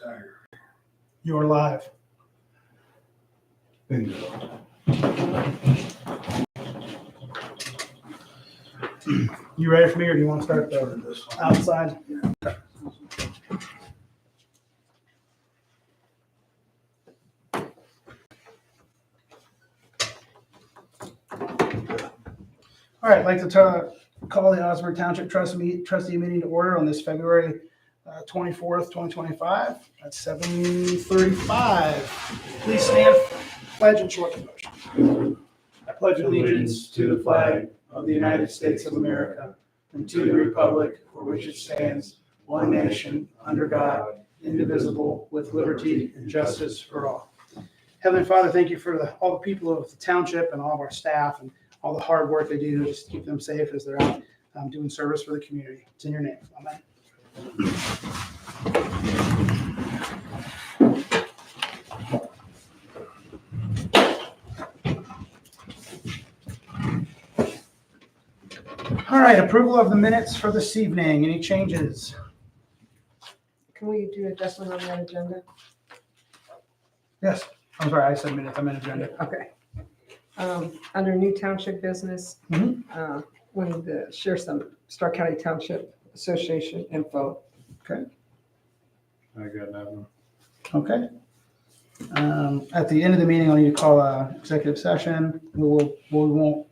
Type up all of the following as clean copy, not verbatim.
Tiger. You're live. Bingo. You ready for me, or do you want to start the outside? All right, I'd like to call the Osnaburg Township trustee meeting to order on this February 24th, 2025 at 7:35. Please stand for pledge and short devotion. I pledge allegiance to the flag of the United States of America and to the republic for which it stands, one nation, under God, indivisible, with liberty and justice for all. Heavenly Father, thank you for all the people of the township and all of our staff and all the hard work they do just to keep them safe as they're out doing service for the community. It's in your name. Amen. All right, approval of the minutes for this evening. Any changes? Can we do adjustment on that agenda? Yes. I'm sorry, I said minutes. I meant agenda. Okay. Under new township business, wanted to share some Stark County Township Association info. Okay. I got that one. Okay. At the end of the meeting, I'll need to call an executive session. We won't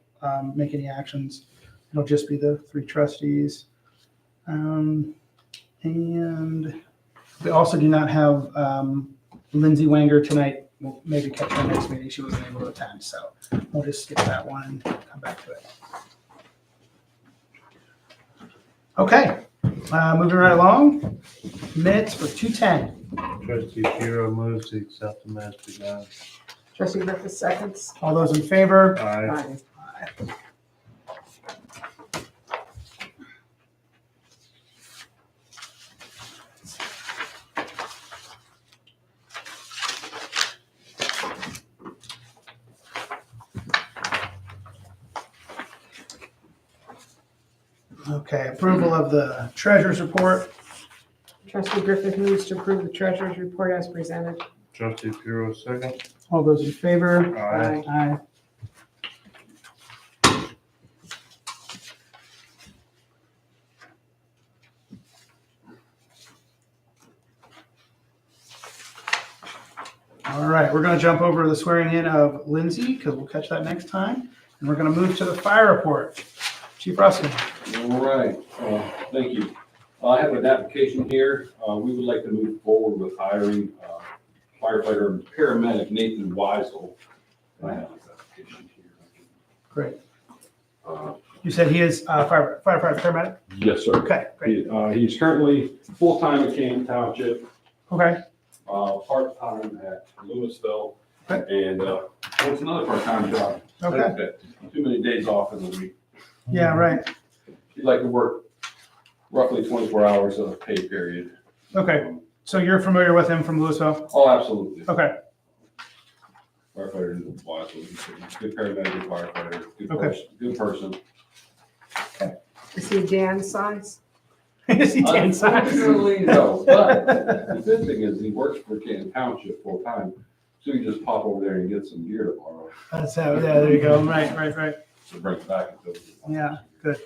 make any actions. It'll just be the three trustees. And we also do not have Lindsay Wanger tonight. We'll maybe catch her next meeting. She wasn't able to attend, so we'll just skip that one and come back to it. Okay, moving right along. Minutes for 2:10. Trustee Hero moves to accept the minutes begun. Trustee Griffith seconds. All those in favor? Aye. Aye. Okay, approval of the treasurer's report. Trustee Griffith moves to approve the treasurer's report as presented. Trustee Hero second. All those in favor? Aye. Aye. All right, we're going to jump over to the swearing in of Lindsay because we'll catch that next time. And we're going to move to the fire report. Chief Ruskin. All right, thank you. I have an application here. We would like to move forward with hiring firefighter and paramedic Nathan Weisel. I have this application here. Great. Uh, You said he is firefighter, paramedic? Yes, sir. Okay, great. He's currently full-time at Canton Township, Okay, part-time at Louisville, Okay. and what's another part-time job? okay. Too many days off in the week. Yeah, right. He'd like to work roughly 24 hours of pay period. Okay, so you're familiar with him from Louisville? Oh, absolutely. Okay, Firefighter in Weisel, he's a good paramedic, good firefighter, good Okay. person, good person. Is he Dan's size? is he inside? Unfortunately, no, but the good thing is he works for Canton Township full time, so you just pop over there and get some gear tomorrow That's how, yeah, there you go. Right. to bring it back. Yeah, good.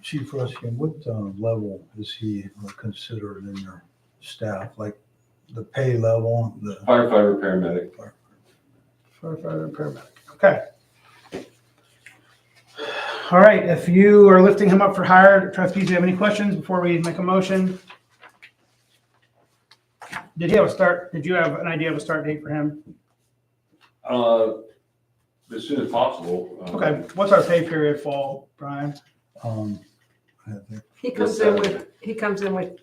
Chief Ruskin, what level is he considered in your staff? Like the pay level, the Firefighter, paramedic. Firefighter, paramedic. Okay. All right, if you are lifting him up for hire, trustees, do you have any questions before we make a motion? Did he have a start? Did you have an idea of a start date for him? As soon as possible. Okay, what's our pay period fall, Brian? I think He comes in with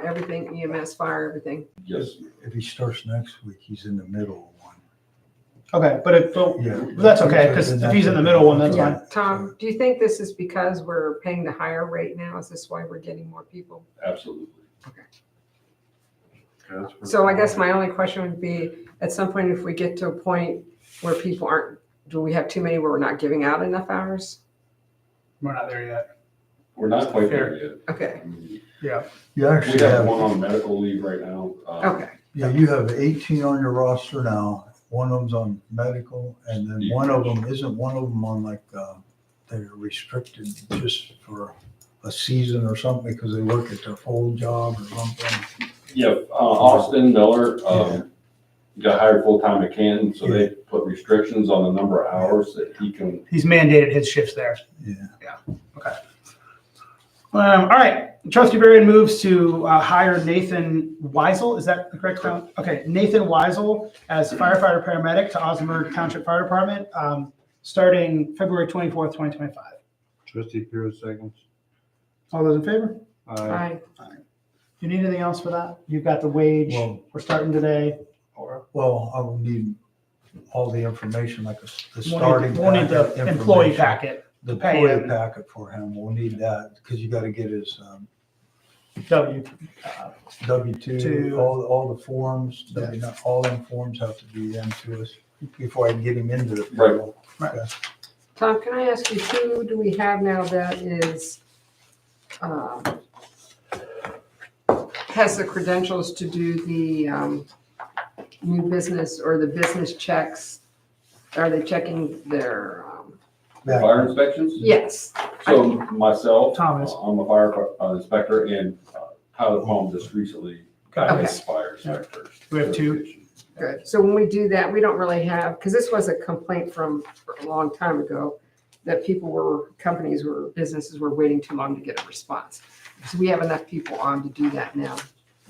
everything, EMS, fire, everything. Yes, if he starts next week, he's in the middle of one. Okay, but if, Yeah. that's okay, because if he's in the middle one, that's fine. Tom, do you think this is because we're paying the higher rate now? Is this why we're getting more people? absolutely. So I guess my only question would be, at some point, if we get to a point where people aren't, do we have too many where we're not giving out enough hours? We're not there yet. We're not quite there yet. Okay. Yeah. You We actually have have, one on medical leave right now. Okay, yeah, you have 18 on your roster now. One of them's on medical, and then one of them, isn't one of them on like, they're restricted just for a season or something because they work at their full job or something? Yeah, Austin Miller, got hired full-time at Canton, so they put restrictions on the number of hours that he can. He's mandated his shifts there. Yeah. All right, trustee Varian moves to hire Nathan Weisel, is that the correct count? Okay, Nathan Weisel as firefighter paramedic to Osnaburg Township Fire Department, starting February 24th, 2025. Trustee Piro seconds. All those in favor? Aye. aye. Do you need anything else for that? You've got the wage, Well- we're starting today, or Well, I will need all the information, like the we'll starting. need the packet employee information. packet, The pay employee him. packet for him, we'll need that, because you gotta get his W. W-2, Two. all the forms, all them forms have to be into us before I can get him into the. Right. Right. Tom, can I ask you, who do we have now that is, has the credentials to do the new business or the business checks? Are they checking their, Fire inspections? yes, So myself, Thomas. I'm a fire inspector, and Tyler Palm just recently got Okay. his fire inspector. We have two. certification. good. So when we do that, we don't really have, because this was a complaint from a long time ago, that businesses were waiting too long to get a response. So we have enough people on to do that now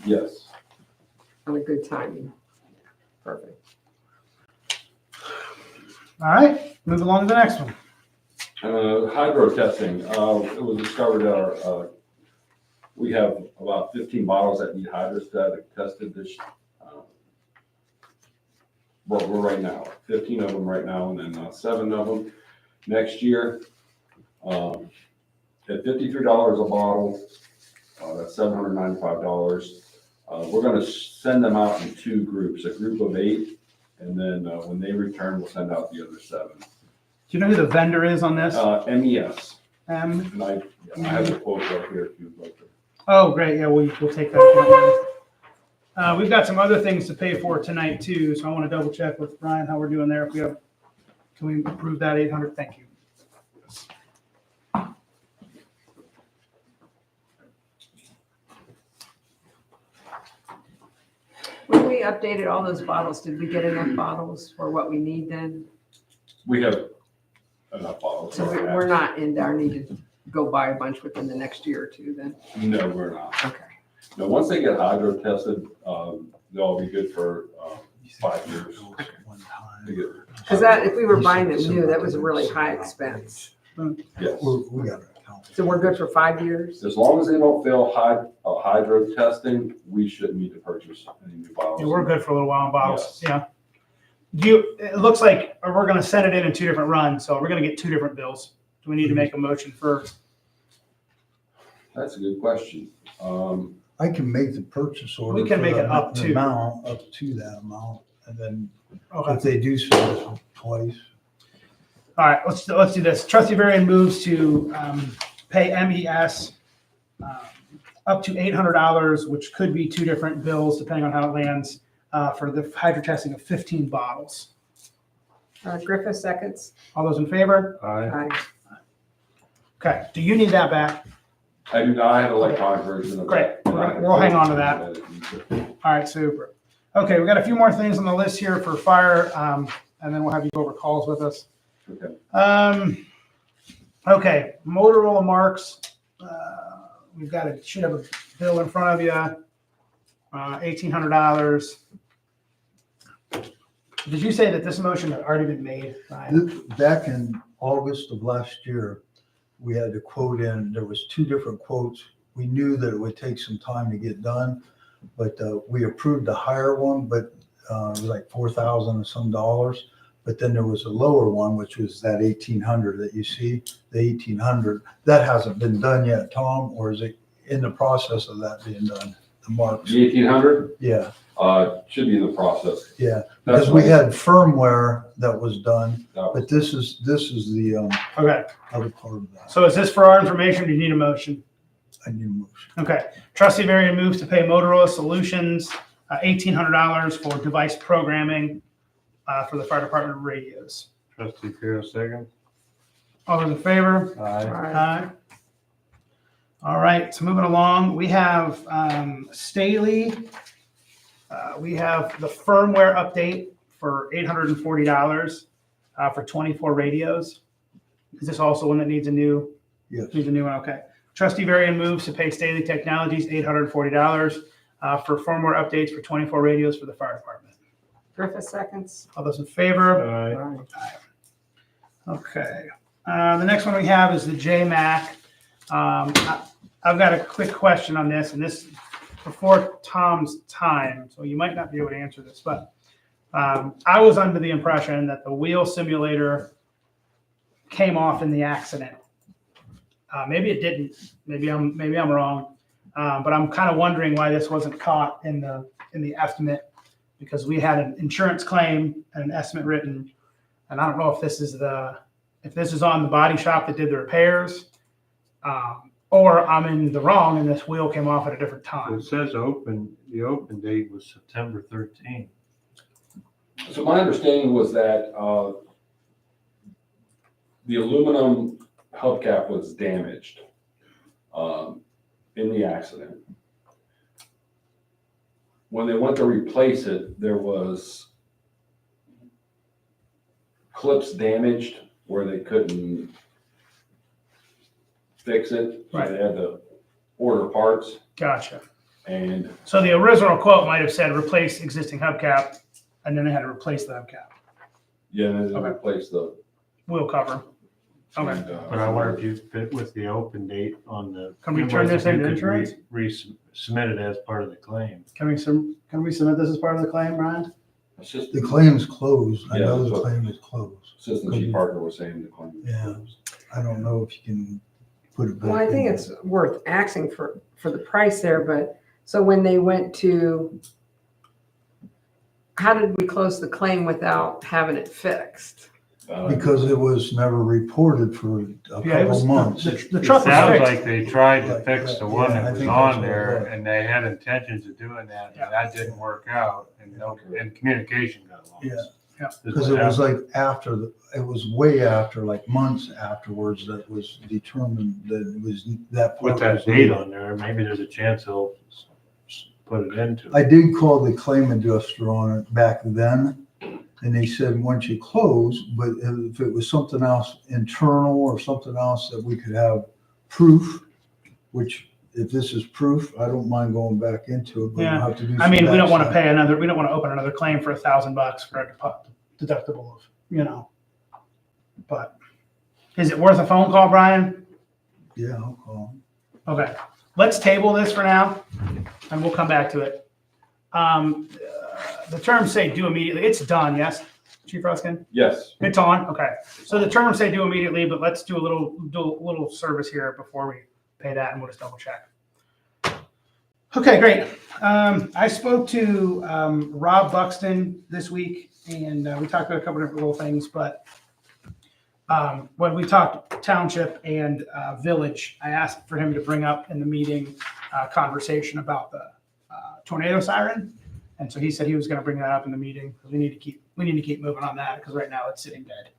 Yes. on a good timing. Perfect. All right, move along to the next one. Hydro testing, it was discovered that we have about 15 bottles that need hydrostatic tested this, well, we're right now, 15 of them right now, and then 7 of them next year. At $53 a bottle, that's $795. We're gonna send them out in 2 groups, a group of 8, and then when they return, we'll send out the other 7. Do you know who the vendor is on this? MES, M. and I have the quote right here if you'd like to. Oh, great, yeah, we'll take that. if you don't mind. We've got some other things to pay for tonight too, so I want to double check with Brian how we're doing there. If we have, can we approve that 800? Thank you. When we updated all those bottles, did we get enough bottles for what we need then? We have enough bottles. So we're not in our need to go buy a bunch within the next year or two then? No, we're not. Okay. No, once they get hydro tested, they'll be good for 5 years. One to time. get- Because that, if we were buying them new, that was a really high expense. Yes, We got to account. So we're good for 5 years? as long as they don't fail hydro testing, we shouldn't need to purchase any new bottles. Yeah, we're good for a little while on bottles, yeah. It looks like we're gonna send it in 2 different runs, so we're gonna get 2 different bills. Do we need to make a motion for, That's a good question. I can make the purchase order. We can for make the it up to. amount, up to that amount, and then okay. if they do so twice. All right, let's do this. Trustee Varian moves to pay MES up to $800, which could be 2 different bills depending on how it lands, for the hydro testing of 15 bottles. Griffith seconds? All those in favor? Aye. Aye. Okay, do you need that back? I do not have an electronic version of Great. that. We'll hang on to that. All right, super. Okay, we got a few more things on the list here for fire, and then we'll have you go over calls with us. Okay. Okay, Motorola Marks. We've got should have a bill in front of you. $1,800. Did you say that this motion had already been made, Ryan? Back in August of last year, we had to quote in, there was 2 different quotes. We knew that it would take some time to get done, but we approved the higher one, but it was like $4,000 and some dollars. But then there was a lower one, which was that 1,800 that you see, the 1,800. That hasn't been done yet, Tom, or is it in the process of that being done? The marks? The 1800, Yeah, should be in the process. yeah. That's Because we right. had firmware that was done, That was- but this is the Okay, other part of that. so is this for our information? Do you need a motion? I need a motion. Okay. Trustee Varian moves to pay Motorola Solutions $1,800 for device programming for the fire department radios. Trustee Pierce seconds. All those in favor? Aye. Aye. All right, so moving along, we have Staley. We have the firmware update for $840 for 24 radios. Is this also one that needs a new? Yes. Needs a new one, okay. Trustee Varian moves to pay Staley Technologies $840 for firmware updates for 24 radios for the fire department. Griffith seconds. All those in favor? Aye. Okay. The next one we have is the JMac. I've got a quick question on this, and this is before Tom's time, so you might not be able to answer this, but I was under the impression that the wheel simulator came off in the accident. Maybe it didn't. Maybe I'm wrong. But I'm kind of wondering why this wasn't caught in the estimate, because we had an insurance claim and an estimate written, and I don't know if this is on the body shop that did the repairs, or I'm in the wrong and this wheel came off at a different time. It says the open date was September 13th. So my understanding was that the aluminum hubcap was damaged in the accident. When they went to replace it, there was clips damaged where they couldn't fix it. So Right. they had to order parts, Gotcha. and So the original quote might have said replace existing hubcap, and then they had to replace the hubcap, yeah, then they Okay. replaced the. wheel cover. Okay. and, But I wonder if you fit with the open date on the. Can we turn this you into could insurance? Resubmit it as part of the claim. Can we submit this as part of the claim, Brian? It's just, The claim's closed. I Yeah, know that's the what- claim is closed. Assistant Chief Parker was saying the claim. Yeah. I don't know if you can put it back. Well, I think in. it's worth asking for the price there, but, so when they went to, how did we close the claim without having it fixed? Because it was never reported for a Yeah, it was couple months. the It truck was sounds fixed. like they tried to Right, fix right. the one Yeah, I that was think on that's what it there, was. and they had intentions of doing that, Yeah. and that didn't work out, and communication got lost. Yeah. Yeah. Is Because what it was happened. like after, it was way after, like months afterwards, that was determined that it was that. With part that was date needed. on there, maybe there's a chance they'll put it into. I did call the claim adjuster on it back then, and they said, once you close, but if it was something else internal or something else that we could have proof, which if this is proof, I don't mind going back into it, but Yeah. we'll have to do. I mean, some we don't want to backstep. we don't want to open another claim for $1,000 for a deductible of, but is it worth a phone call, Brian? Yeah, I'll call. Okay, let's table this for now, and we'll come back to it. The terms say due immediately. It's done, yes, Chief Ruskin? Yes, It's on, okay. So the terms say due immediately, but let's do a little service here before we pay that, and we'll just double check. Okay, great. I spoke to Rob Buxton this week, and we talked about a couple different little things, but when we talked Township and Village, I asked for him to bring up in the meeting conversation about the tornado siren. And so he said he was going to bring that up in the meeting, because we need to keep moving on that, because right now it's sitting dead.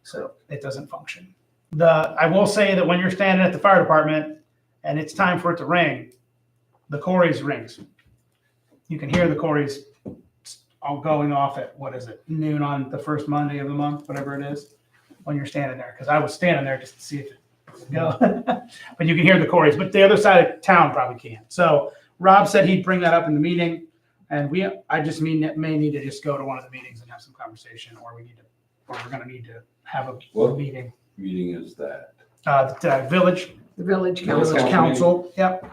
So it doesn't function. I will say that when you're standing at the fire department and it's time for it to ring, the Corey's rings. You can hear the Corey's all going off at, what is it, noon on the first Monday of the month, whatever it is, when you're standing there. Because I was standing there just to see if it would go. But you can hear the Corey's, but the other side of town probably can't. So Rob said he'd bring that up in the meeting. And I just may need to just go to one of the meetings and have some conversation, or we're going to need to have a What? meeting. meeting is that. The village The village Village council. council, yep.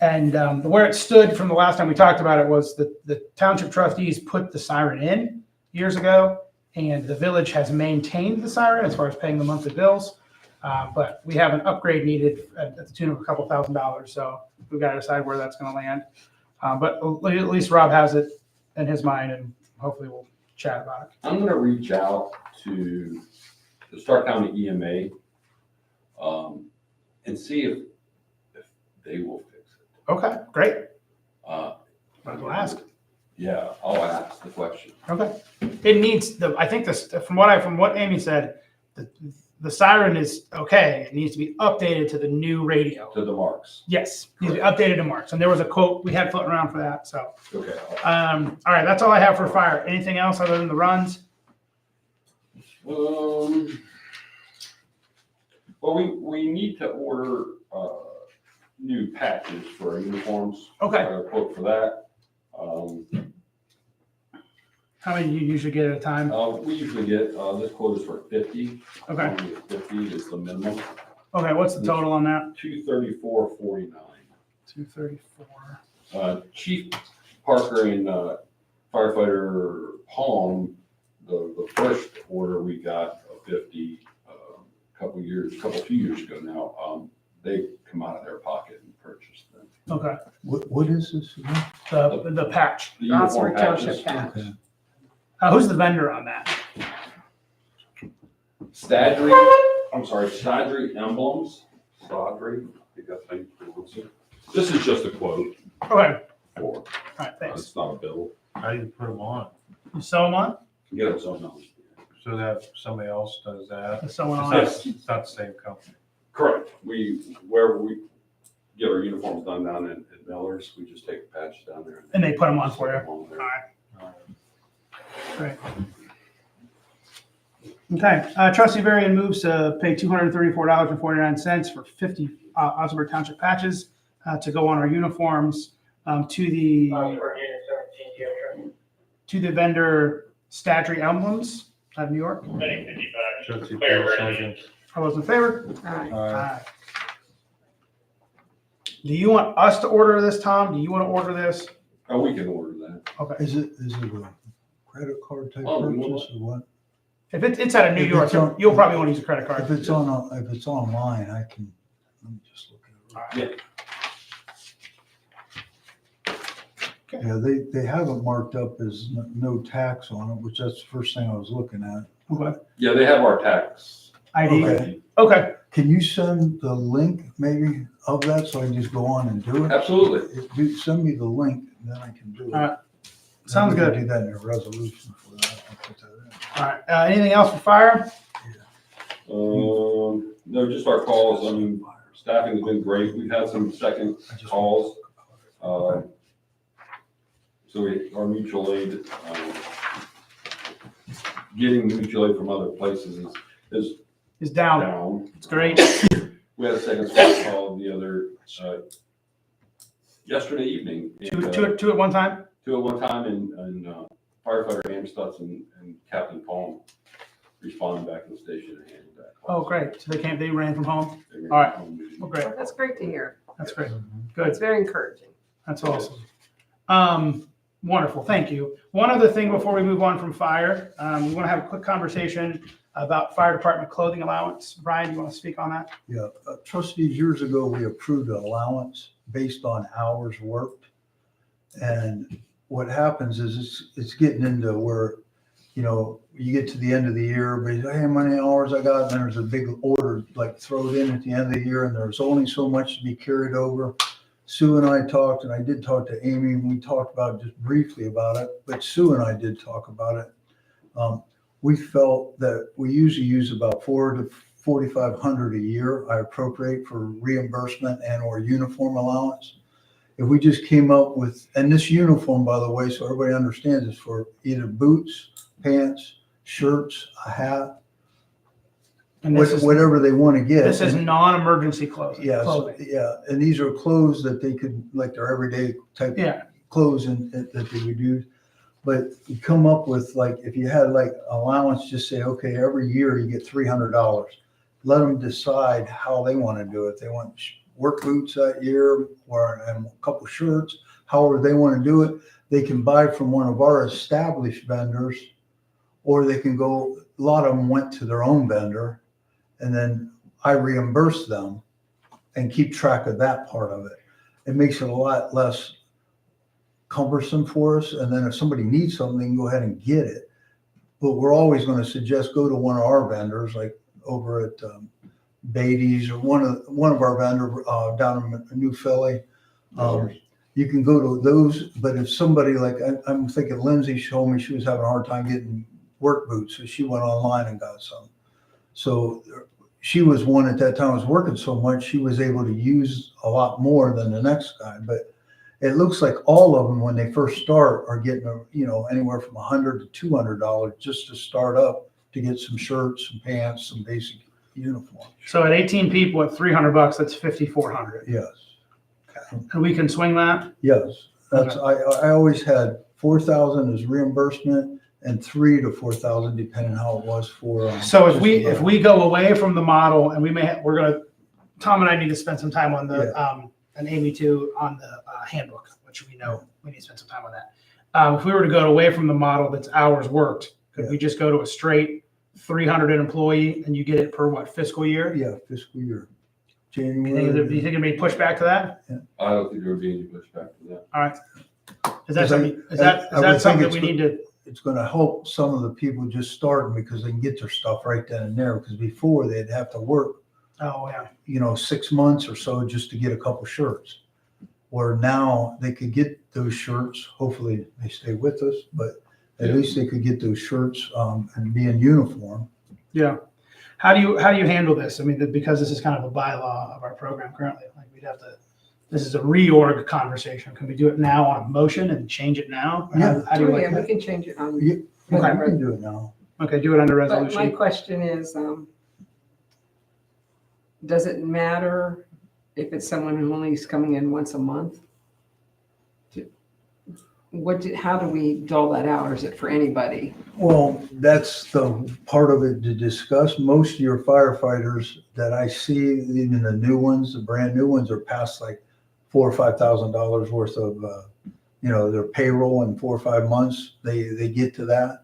And where it stood from the last time we talked about it was the township trustees put the siren in years ago, and the village has maintained the siren as far as paying the monthly bills. But we have an upgrade needed at the tune of a couple $1,000s. So we've got to decide where that's going to land. But at least Rob has it in his mind, and hopefully we'll chat about it. I'm gonna reach out to the Stark County EMA and see if they will fix it. Okay, great. Uh, Might as well ask. Yeah, I'll ask the question. Okay. It needs I think this, from what Amy said, the siren is okay. It needs to be updated to the new radio. To the marks. Yes, needs to be updated to marks. And there was a quote we had floating around for that. So, Okay. all right, that's all I have for fire. Anything else other than the runs? Well, we need to order new patches for our uniforms. Okay. I got a quote for that. How many do you usually get at a time? We usually get, this quote is for 50. Okay. Only 50 is the minimum. Okay, what's the total on that? $234.49. 234. Chief Parker and firefighter Palm, the first order we got of 50 a few years ago now, they come out of their pocket and purchase them. Okay. What is this again? The patch. The uniform Osnaburg Township patches. patch. Okay. Who's the vendor on that? Stadry Emblems. Stadry, I think that's how you pronounce it. This is just a quote Okay. for, All right, thanks. it's not a bill. How do you put them on? You sew them on? Get it something else. So that somebody else does that? You sew them It's on. not, it's not the same company. Correct. Wherever we get our uniforms done down at Miller's, we just take the patches down there. And they put them on for you. On there. All right. Great. Okay, trustee Varian moves to pay $234.49 for 50 Osnaburg Township patches to go on our uniforms to the vendor Stadry Emblems out of New York. Trustee Paul seconds. All those in favor? Aye. Aye. Do you want us to order this, Tom? Do you want to order this? Oh, we can order that. Okay. Is it a credit card type Oh, purchase or what? If it's out of New If York, it's on- you'll probably want to use a credit card. If it's online, I can, let me just look at it. Yeah, they have it marked up as no tax on it, which that's the first thing I was looking at. Okay. Yeah, they have our tax. ID. Okay. Okay. Can you send the link maybe of that so I can just go on and do it? Absolutely. Send me the link and then I can do it. All right. Sounds Then we good. can do that in a resolution for that. I'll put that in. All right. Anything else for fire? No, just our calls. I mean, staffing has been great. We've had some second I just- calls. So our mutual aid, getting mutual aid from other places is Is down. down. It's great. We had a second phone call the other, yesterday evening. and, Two at one time? Two at one time, and firefighter Amstutz and Captain Palm responded back to the station and handled that. call. Oh, great. So they ran from home? They ran All right. home. Well, great. Well, that's great to hear. That's great. It's very encouraging. That's awesome. Wonderful. Thank you. One other thing before we move on from fire, we want to have a quick conversation about fire department clothing allowance. Brian, you want to speak on that? Yeah, trustees, years ago, we approved an allowance based on hours worked. And what happens is it's getting into where, you get to the end of the year, but hey, how many hours I got? And then there's a big order like thrown in at the end of the year and there's only so much to be carried over. Sue and I talked, and I did talk to Amy, and we talked about just briefly about it, but Sue and I did talk about it. We felt that we usually use about $400 to $4,500 a year I appropriate for reimbursement and or uniform allowance. If we just came up with, and this uniform, by the way, so everybody understands, is for either boots, pants, shirts, a hat, And this is, whatever they want to get. this is non-emergency clothing. Yes, clothing. yeah, and these are clothes that they could, like their everyday type Yeah. clothes that they would use. But you come up with like, if you had like allowance, just say, okay, every year you get $300. Let them decide how they want to do it. They want work boots that year or and a couple shirts, however they want to do it. They can buy from one of our established vendors, or they can go, a lot of them went to their own vendor. And then I reimburse them and keep track of that part of it. It makes it a lot less cumbersome for us. And then if somebody needs something, they can go ahead and get it. But we're always going to suggest go to one of our vendors, like over at Beatty's, or one of our vendor down in New Philly. You can go to those, but if somebody like, I'm thinking Lindsay told me she was having a hard time getting work boots, so she went online and got some. So she was one at that time, was working so much, she was able to use a lot more than the next guy. But it looks like all of them, when they first start, are getting, anywhere from $100 to $200 just to start up, to get some shirts, some pants, some basic uniforms. So at 18 people at $300, that's 5,400. Yes. And we can swing that? Yes, that's, I always had 4,000 as reimbursement and 3,000 to 4,000, depending how it was for. So if we go away from the model, and Tom and I need to spend some time on the, and Amy too, on the handbook, which we know we need to spend some time on that. If we were to go away from the model that's hours worked, could we just go to a straight 300 an employee and you get it per what, fiscal year? Yeah, fiscal year. Do you January. think there'd be pushback to that? I don't think there would be any pushback to that. All right. Is that something that we need to? It's going to help some of the people just starting, because they can get their stuff right then and there, because before they'd have to work, Oh, yeah. 6 months or so just to get a couple shirts. Where now they could get those shirts, hopefully they stay with us, but at least they could get those shirts and be in uniform. Yeah. How do you handle this? I mean, because this is kind of a bylaw of our program currently, like this is a reorg conversation. Can we do it now on a motion and change it now? Or Yeah. How do you like We that? can change it on. You can do it now. Okay, do it under But my resolution. question is, does it matter if it's someone who only is coming in once a month? How do we dole that out, or is it for anybody? Well, that's the part of it to discuss. Most of your firefighters that I see, even the new ones, the brand new ones, are past like $4,000 or $5,000 worth of, their payroll in 4 or 5 months. They get to that.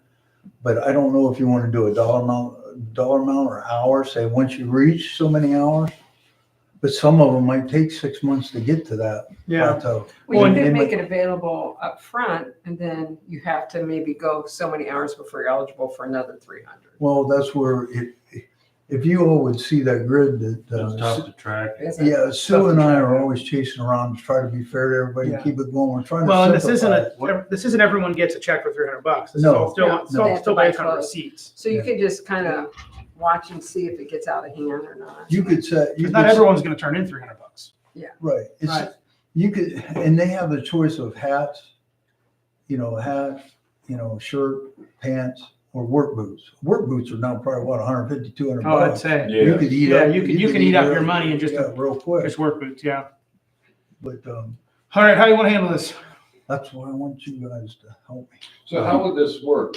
But I don't know if you want to do a dollar amount or hours. Say once you reach so many hours. But some of them might take 6 months to get to that plateau. Well, you They could might- make it available up front, and then you have to maybe go so many hours before you're eligible for another 300. Well, that's where if you all would see that grid It's that, tough to track. Is it? yeah, Sue and I are always chasing around to try to be fair to everybody, Yeah. keep it going. We're trying to Well, and this simplify. isn't everyone gets a check for $300. This is No. all still, No. still, They have still to buy based on clothes. receipts. So you could just kind of watch and see if it gets out of hand or not. You could say, Because not everyone's going to turn in $300. right. Right. You could, and they have the choice of hats, shirt, pants, or work boots. Work boots are now probably what, 150, 200 Oh, I'd bucks. say. You could eat Yeah, up. you can eat up your everything. money in just real quick. just work boots. Yeah. But All right. How do you want to handle this? that's why I want you guys to help me. So how would this work?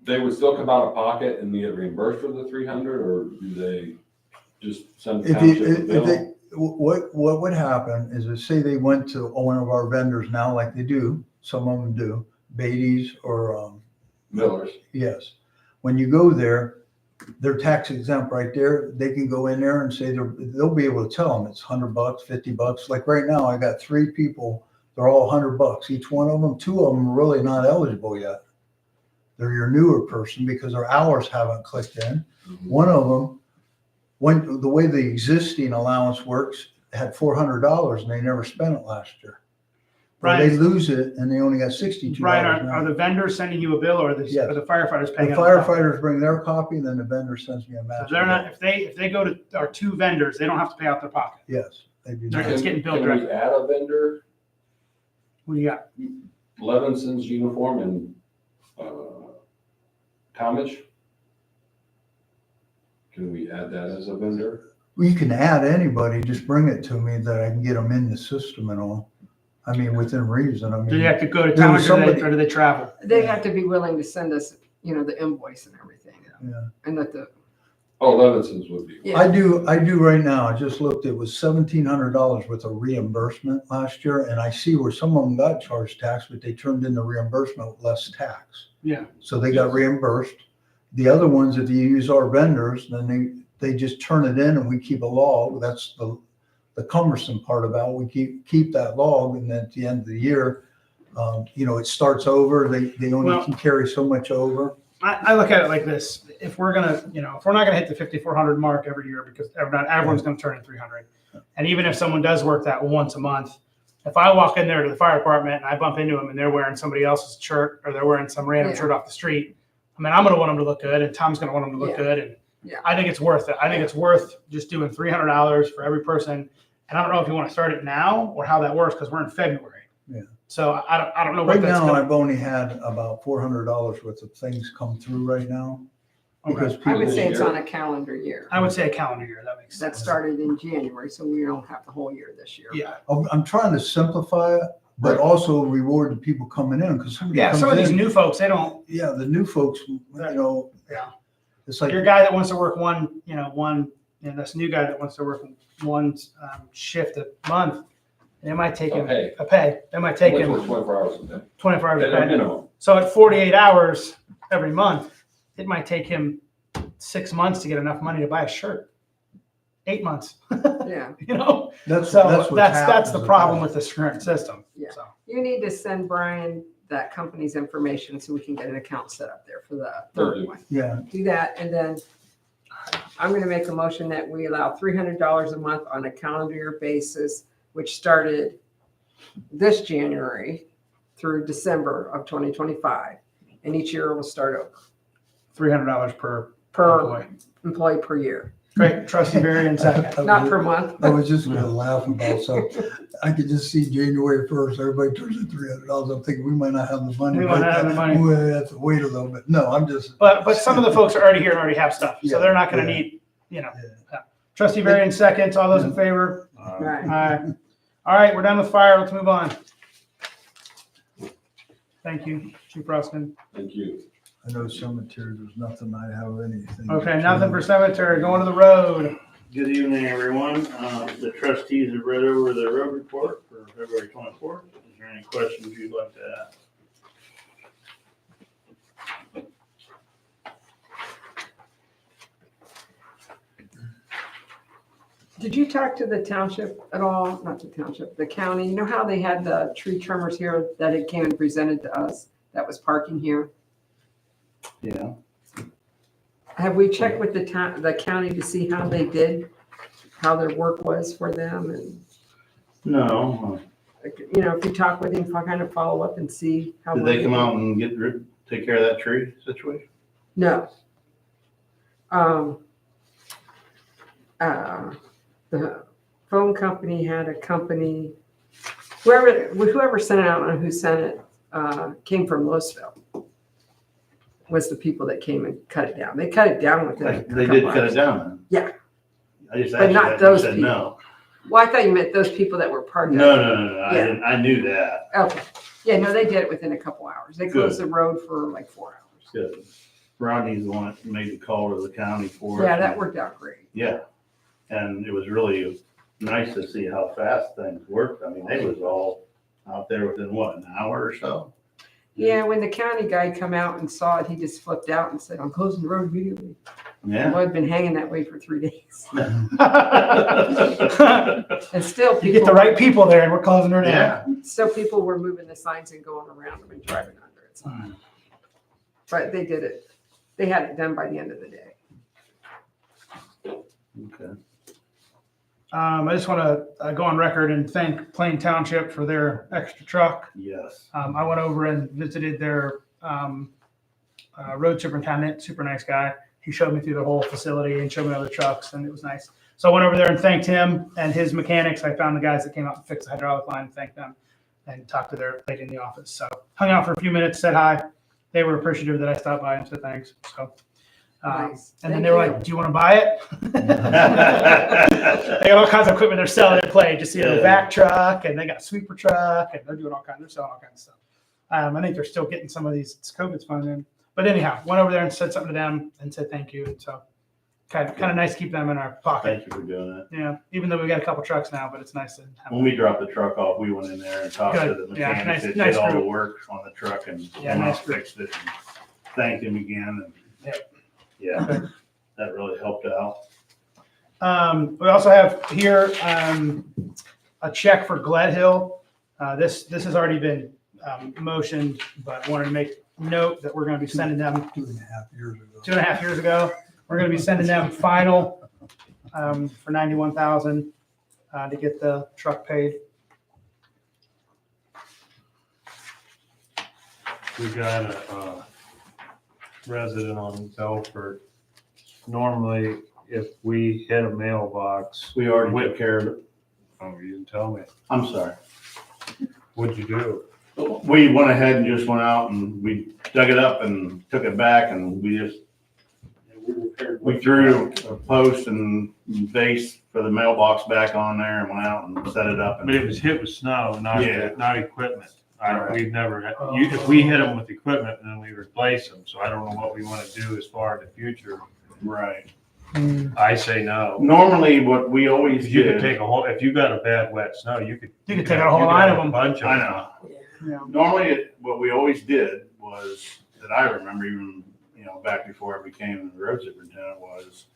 They would still come out of pocket and get reimbursed for the 300, or do they just send the township a bill? What would happen is, if say they went to one of our vendors now, like they do, some of them do, Beatty's or Millers. yes. When you go there, they're tax exempt right there. They can go in there and say they'll be able to tell them it's $100, $50. Like right now, I got 3 people. They're all $100 each one of them. 2 of them are really not eligible yet. They're your newer person because their hours haven't clicked in. One of them, the way the existing allowance works, had $400 and they never spent it last year. Well, Right. they lose it and they only got $62. Ryan, now. are the vendors sending you a bill, or are the Yes. firefighters The paying? out of pocket? firefighters bring their copy, and then the vendor sends me a So match. they're not. If they go to our 2 vendors, they don't have to pay out their pocket. Yes, they do. They're not. just getting billed Can directly. we add a vendor, What do you got? Levinson's uniform and Talmadge? Can we add that as a vendor? You can add anybody, just bring it to me that I can get them in the system and all. I mean, within reason. I Do you mean, have to go to There town, was or somebody- do they travel? They have to be willing to send us, the invoice and everything. Yeah. And that Oh, Levinson's would be. Yeah. I do right now. I just looked, it was $1,700 worth of reimbursement last year. And I see where some of them got charged tax, but they turned in the reimbursement with less tax. Yeah. So they got reimbursed. The other ones, if you use our vendors, then they just turn it in and we keep a log. That's the cumbersome part about it. We keep that log, and then at the end of the year, it starts over. They only Well- can carry so much over. I look at it like this. if we're gonna, if we're not gonna hit the 5,400 mark every year, because not everyone's gonna turn in 300. And even if someone does work that once a month, if I walk in there to the fire department and I bump into them and they're wearing somebody else's shirt or they're wearing some random Yeah. shirt off the street, I mean, I'm gonna want them to look good and Tom's gonna want them to look Yeah. good. And Yeah. I think it's worth it. I think it's worth just doing $300 for every person. And I don't know if you want to start it now or how that works, because we're in February. Yeah. So I don't know what Right that's now, going. I've only had about $400 worth of things come through right now. Because I people, would say it's on a calendar year. I would say a calendar year. That makes That sense. started in January, so we don't have the whole year this year. Yeah. I'm trying to simplify it, but also reward the people coming in, because somebody Yeah. comes Some of these in. new folks, they don't. Yeah, the new folks, Yeah. it's like, Your guy that wants to work this new guy that wants to work one shift a month, it might take him Okay. a pay. It might take What's him for 24 hours a day? 24 hours At a a pay. minimum. So at 48 hours every month, it might take him 6 months to get enough money to buy a shirt. 8 months, Yeah. that's So what that's happens the with problem that. with this current system. Yeah. So You need to send Brian that company's information so we can get an account set up there for the Will third do. one. Yeah, Do that, and then I'm gonna make a motion that we allow $300 a month on a calendar year basis, which started this January through December of 2025. And each year will start over $300 per per employee. employee per year, Great, trustee Barry in second. not per month. I was just gonna laugh about something. I could just see January 1st, everybody turns in $300. I'm thinking we might not have the money. We might not have the money. We have to wait a little bit. No, I'm just. But some of the folks are already here and already have stuff, so Yeah, they're not going to yeah. need, Yeah. Trustee Barry in second. All those in favor? Right. Aye. All right, we're done with fire. Let's move on. Thank you, Chief Ruskin. Thank you. I know cemetery, there's nothing I have anything. Okay, nothing for cemetery. Going to the road. Good evening, everyone. The trustees have read over the road report for February 24th. Is there any questions you'd like to ask? Did you talk to the township at all? Not the township, the county. You know how they had the tree trimmers here that it came and presented to us that was parking here? Yeah. Have we checked with the county to see how they did, how their work was for them? And, No. if you talk with him, kind of follow up and see how. Did they come out and take care of that tree situation? No. The phone company had a company, whoever sent it out, I don't know who sent it, came from Louisville. Was the people that came and cut it down. They cut it down within a They couple did cut hours. it down then? Yeah. I just But asked you not that and those you said people. no. Well, I thought you meant those people that were parked. No, there. no, no, no. I Yeah. didn't, I knew that. Okay. Yeah, no, they did it within a couple hours. They closed the road for like 4 hours. Good. Rodney's the one that made the call to the county for it. Yeah, that worked out great. Yeah. And it was really nice to see how fast things worked. I mean, they was all out there within what, an hour or so? Yeah, when the county guy come out and saw it, he just flipped out and said, "I'm closing the road immediately." Yeah. Well, I'd been hanging that way for 3 days. You And still get the people, right people there and we're closing her down. Yeah. still people were moving the signs and going around them and driving under it. So, but they did it. They had it done by the end of the day. Okay. I just want to go on record and thank Plain Township for their extra truck. Yes. I went over and visited their road superintendent, super nice guy. He showed me through the whole facility and showed me other trucks, and it was nice. So I went over there and thanked him and his mechanics. I found the guys that came out and fixed the hydraulic line and thanked them and talked to their lady in the office. So hung out for a few minutes, said hi. They were appreciative that I stopped by and said thanks. So, Nice. and then Thank they were you. like, "Do you want to buy it?" They got all kinds of equipment they're selling at Play. Just see a Yeah. vac truck, and they got a sweeper truck, and they're doing all kinds. They're selling all kinds of stuff. I think they're still getting some of these COVID's fund in. But anyhow, went over there and said something to them and said thank you. And so kind of nice to keep them in our pocket. Thank you for doing that. Yeah, even though we got a couple trucks now, but it's nice to have. When we dropped the truck off, we went in there and talked to Good. the Yeah, mechanics that nice did all the group. work on the truck and Yeah, went nice out, group. fixed it, and thanked him again. And Yep. yeah, Okay. that really helped out. We also have here a check for Glad Hill. This has already been motioned, but wanted to make note that we're gonna be sending them 2.5 years ago. 2.5 years ago. We're gonna be sending them final for 91,000 to get the truck paid. We got a resident on Belford. Normally, if we hit a mailbox, We already took care of it. oh, you didn't tell me. I'm sorry. What'd you do? We went ahead and just went out and we dug it up and took it back and we threw a post and base for the mailbox back on there and went out and set it up. But it was hit with snow, Yeah. not equipment. Right. We've never had, if we hit them with equipment, then we replace them. So I don't know what we want to do as far as the future. Right. I say no. Normally, what we always If you could did, take a whole, if you got a bad wet snow, you could. You could take out a whole line of them. Bunch of I them. know, Yeah. normally what we always did was, that I remember even, back before I became the road superintendent, was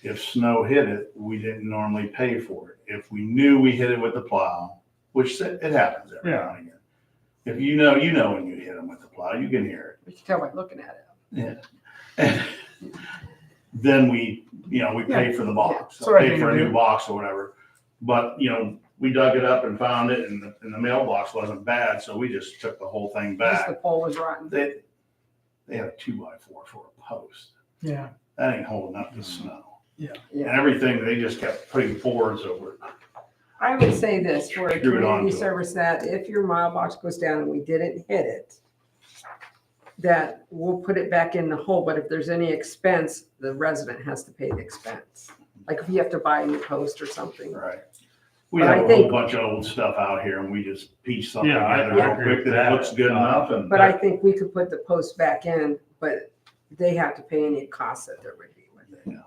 if snow hit it, we didn't normally pay for it. If we knew we hit it with the plow, which it happens every now and again. If you know when you hit them with the plow, you can hear You can tell by looking at it. it. Yeah. Then we pay for the box, It's the right pay thing for to a new do. box or whatever. But, we dug it up and found it and the mailbox wasn't bad, so we just took the whole thing Just the back. pole was rotten. They had a 2x4 for a post. Yeah. That ain't holding up the snow. And Yeah. everything, they just kept putting boards over it. I would say this, for a Screw it on community to it. service, that if your mailbox goes down and we didn't hit it, that we'll put it back in the hole, but if there's any expense, the resident has to pay the expense. Like if you have to buy a new post or something. Right. We But have I a whole think- bunch of old stuff out here and we just piece something Yeah, I together real agree quick with that that. looks good enough and. But I think we could put the post back in, but they have to pay any costs that there would be with it.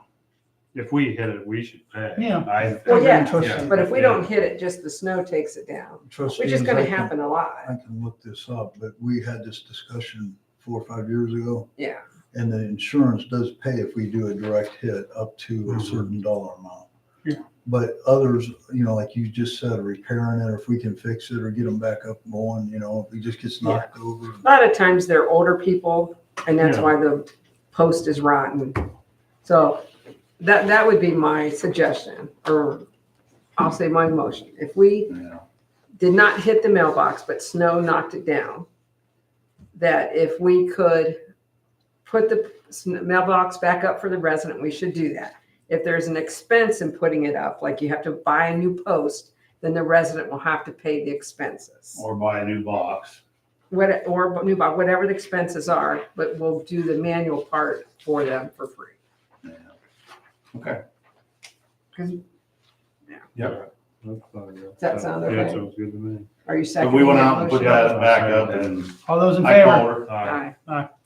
If we hit it, we should pay. Yeah. Well, yeah, Trustee- but if we don't hit it, just the snow takes it down, which is Trustees, gonna I can- happen a lot. I can look this up, but we had this discussion 4 or 5 years ago. Yeah. And the insurance does pay if we do a direct hit up to a certain dollar amount. Yeah. But others, like you just said, repairing it, or if we can fix it or get them back up and going, if it just gets knocked over. A lot of times they're older people and that's Yeah. why the post is rotten. So that would be my suggestion, or I'll say my motion. If we Yeah. did not hit the mailbox, but snow knocked it down, that if we could put the mailbox back up for the resident, we should do that. If there's an expense in putting it up, like you have to buy a new post, then the resident will have to pay the expenses. Or buy a new box. Or new box, whatever the expenses are, but we'll do the manual part for them for free. Yeah. Okay. 'Cause- Yep. That's fine, yeah. Does that sound Yeah, okay? sounds good to me. Are you So seconding? we went that out and put motion? that back up and All those in I favor? called her. Aye.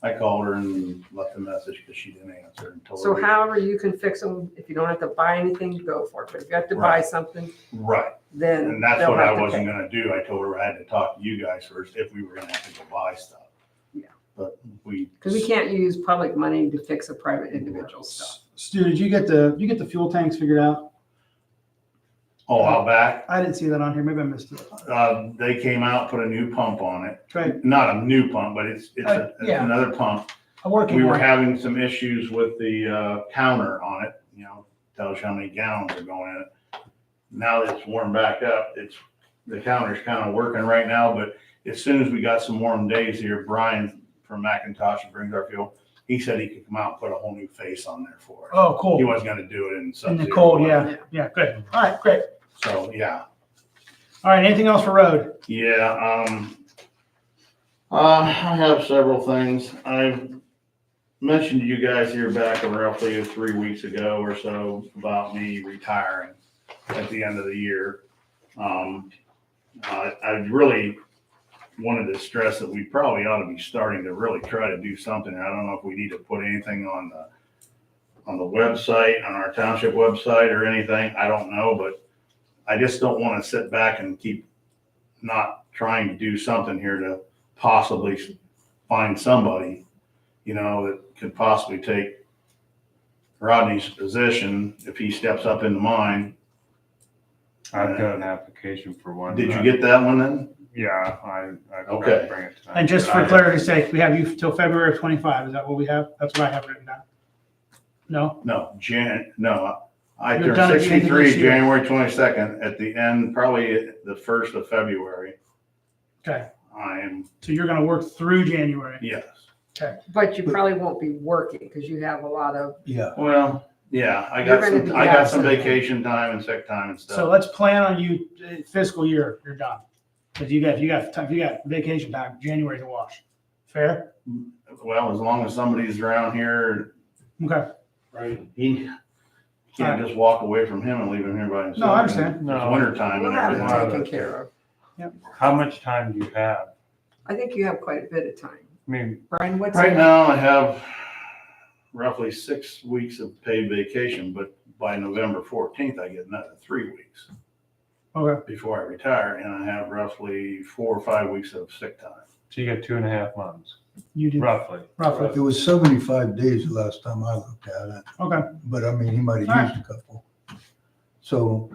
I called her and left a message because she didn't answer and told So her. however you can fix them, if you don't have to buy anything, go for it. But if you have to buy Right. something, Right. then And that's they'll what have I to wasn't pay. gonna do. I told her I had to talk to you guys first if we were gonna have to go buy stuff. Yeah. But we. Because we can't use public money to fix a private individual stuff. Stu, did you get the fuel tanks figured out? Oh, out back, I didn't see that on here. Maybe I missed it. they came out, put a new pump on it. Okay, Not a new pump, but it's yeah. another pump. a working We were one. having some issues with the counter on it, tells you how many gallons are going in it. Now that it's warmed back up, the counter's kind of working right now, but as soon as we got some warm days here, Brian from McIntosh who brings our fuel, he said he could come out and put a whole new face on there for us. Oh, cool. He wasn't gonna do it in In sub-zero the cold, weather. yeah. Yeah, good. All right, great. So, yeah. All right, anything else for road? Yeah, I have several things. I've mentioned to you guys here back roughly 3 weeks ago or so about me retiring at the end of the year. I really wanted to stress that we probably ought to be starting to really try to do something. I don't know if we need to put anything on the website, on our township website or anything. I don't know, but I just don't want to sit back and keep not trying to do something here to possibly find somebody, that could possibly take Rodney's position if he steps up into mine. I've got an application for one. Did you get that one then? Yeah, I Okay. bring it tonight. And just but for I- clarity's sake, we have you till February of 25. Is that what we have? That's what I have written down. No? I You're turned done at the end of 63 this year. January 22nd, at the end, probably the 1st of February. Okay. I am, So you're gonna work through January. yes. But you probably won't be working because you have a lot of, Yeah, Well, yeah, I You're got gonna some, be I got some absent. vacation time and sick time and So stuff. let's plan on you fiscal year, you're done. Because you got vacation time, January to wash. Fair? Well, as long as somebody's around here, Okay. Right. he can't just walk away from him and leave him here by himself. No, I understand. It's No. winter time we'll and have it everything. taken care of. How much time do you have? I think you have quite a bit of time. I mean, Brian, what's? Right now, I have roughly 6 weeks of paid vacation, but by November 14th, I get another 3 weeks Okay. before I retire, and I have roughly 4 or 5 weeks of sick time. so you got 2.5 months, You do roughly. roughly. it was 75 days the last time I looked at it, Okay. but I mean, he might All have used a couple. So,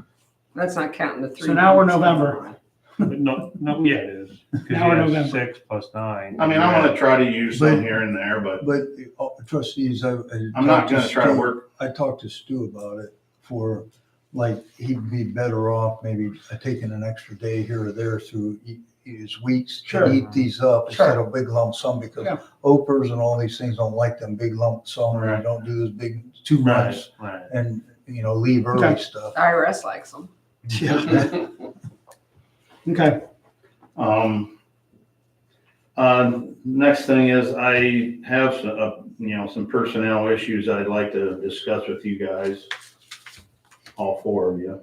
That's not counting the 3. So now we're months. November. But no, yeah, it is. Because you Now we're have November. 6 plus 9. I mean, I want to try to use some But- here and there, but but trustees, I'm not going to try to work. I talked to Stu about it for, like, he'd be better off maybe taking an extra day here or there through his weeks Sure. to eat these up Sure. instead of big lump sum, because Yeah. Opers and all these things don't like them big lump sum, Right. and don't do this big, too Right, much, right. and, leave early Okay. stuff. IRS likes them. Yeah. Okay. Next thing is I have some personnel issues I'd like to discuss with you guys, all 4 of you.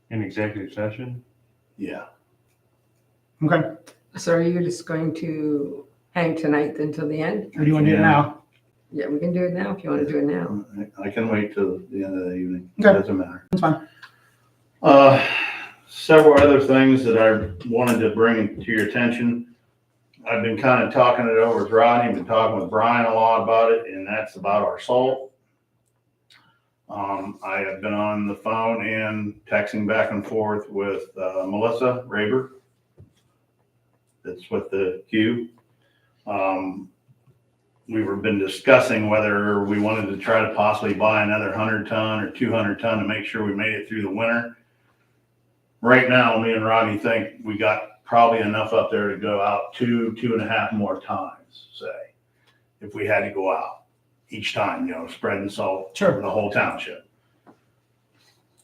In executive session? Yeah, Okay. So are you just going to hang tonight until the end? Or do you want to do it now? Yeah, we can do it now if you want to do it now. I can wait till the end of the evening. Okay. Doesn't matter. That's fine. Several other things that I wanted to bring to your attention. I've been kind of talking it over with Rodney, been talking with Brian a lot about it, and that's about our salt. I have been on the phone and texting back and forth with Melissa Raber. That's with the Q. We've been discussing whether we wanted to try to possibly buy another 100 ton or 200 ton to make sure we made it through the winter. Right now, me and Rodney think we got probably enough up there to go out 2.5 more times, say, if we had to go out each time, spreading salt Sure. over the whole township.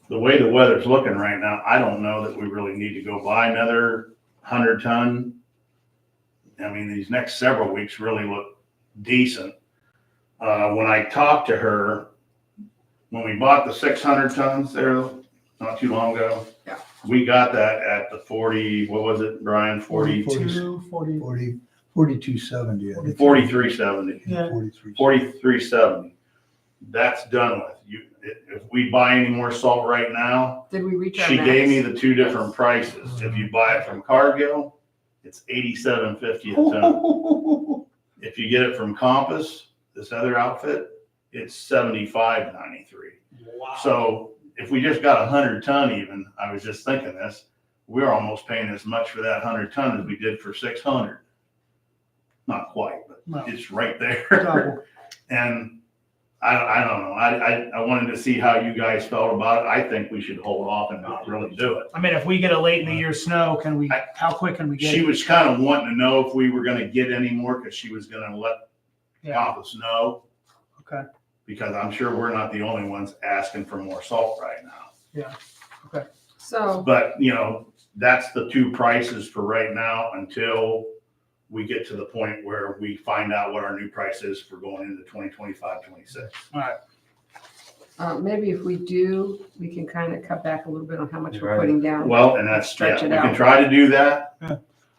The way the weather's looking right now, I don't know that we really need to go buy another 100 ton. I mean, these next several weeks really look decent. When I talked to her, when we bought the 600 tons there not too long ago, Yeah. we got that at the 40, what was it, Brian? 42, 40. 4270, I think. 4370. Yeah. 4370. That's done with. If we buy any more salt right now, Did we reach our she max? gave me the 2 different prices. If you buy it from Cargill, it's $87.50 a ton. If you get it from Compass, this other outfit, it's $75.93. Wow. So if we just got 100 ton even, I was just thinking this, we're almost paying as much for that 100 ton as we did for 600. Not quite, but No. it's right there. Double. And I don't know. I wanted to see how you guys felt about it. I think we should hold off and not really do it. I mean, if we get a late in the year snow, how quick can we get She it? was kind of wanting to know if we were going to get any more because she was going to let Yeah. Compass know. Okay. Because I'm sure we're not the only ones asking for more salt right now. So, But, that's the 2 prices for right now until we get to the point where we find out what our new price is for going into 2025, 26. All right. maybe if we do, we can kind of cut back a little bit on how much we're Right. putting down. Well, and that's, yeah, Stretch it we can out. try to do that.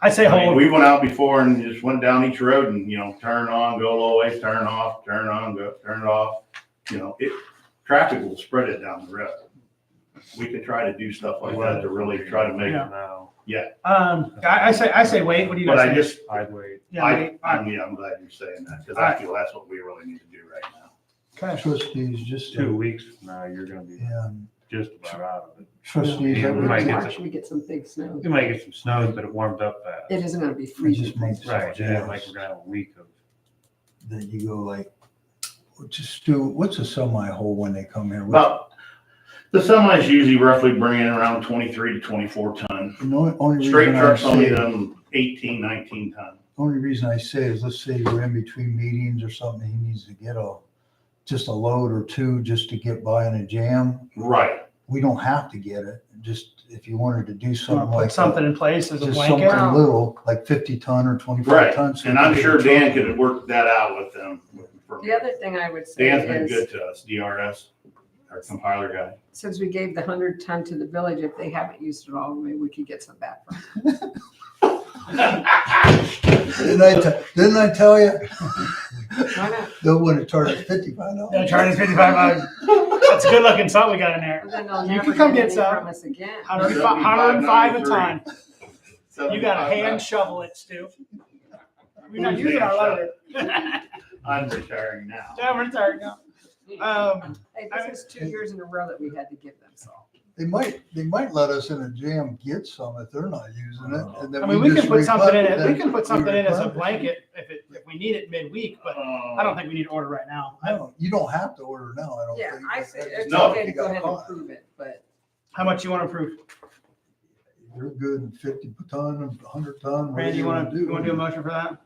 I say I mean, hold. we went out before and just went down each road and, turn on, go a little ways, turn off, turn on, go, turn it off. Traffic will spread it down the road. We can try to do stuff like that to really try to make it. No, I say wait. What do you But guys I think? just, I'd wait. Yeah, wait. I'm glad you're saying that because I feel that's what we really need to do right now. Okay. Trustees, just, 2 weeks from now, you're gonna be yeah, just about out of it. Trustees, Yeah, I we would might think- get March, we get some big snow. We might get some snow, but it warmed up fast. It isn't gonna be I freezing. just make so Right, much yeah, like gas we're gonna have a week of, that you go like, just do, what's a semi-hole when they come here? About, the semis usually roughly bring in around 23 to 24 ton. The only Straight reason I trucks only say, them 18, 19 ton. only reason I say is, let's say you're in between meetings or something, he needs to get just a load or two just to get by in a jam. Right. We don't have to get it, just if you wanted to do Wanna something put like. something in place as a Just blanket. something little, like 50 ton or 25 Right. ton. so And you I'm can sure get a Dan truck. could have worked that out with them. The other thing I would say Dan's been is, good to us, DRS, our compiler guy. since we gave the 100 ton to the village, if they haven't used it all, maybe we could get some back from them. Didn't I tell you? Why not? They'll want to charge us $55. Yeah, charge us $55. That's a good looking something we got in there. Well, then they'll You never can come get get anything some. from us again. 105 a ton. 75.93. You got to hand shovel it, Stu. We're not using our loader. I'm retiring now. Yeah, we're retired now. Hey, this is 2 years in a row that we had to give them salt. They might let us in a jam get some if they're not using it. And then I mean, we can just put something in it. replenish We can put something in as a replenish. blanket if we need it midweek, but I don't think we need to order right now. No, you don't have to order now, I don't Yeah, think. I say it's No. okay to You go got ahead and caught. approve it, but How much you want to approve? You're good, 50 ton, 100 ton. whatever Randy, you want to do a do. motion for that?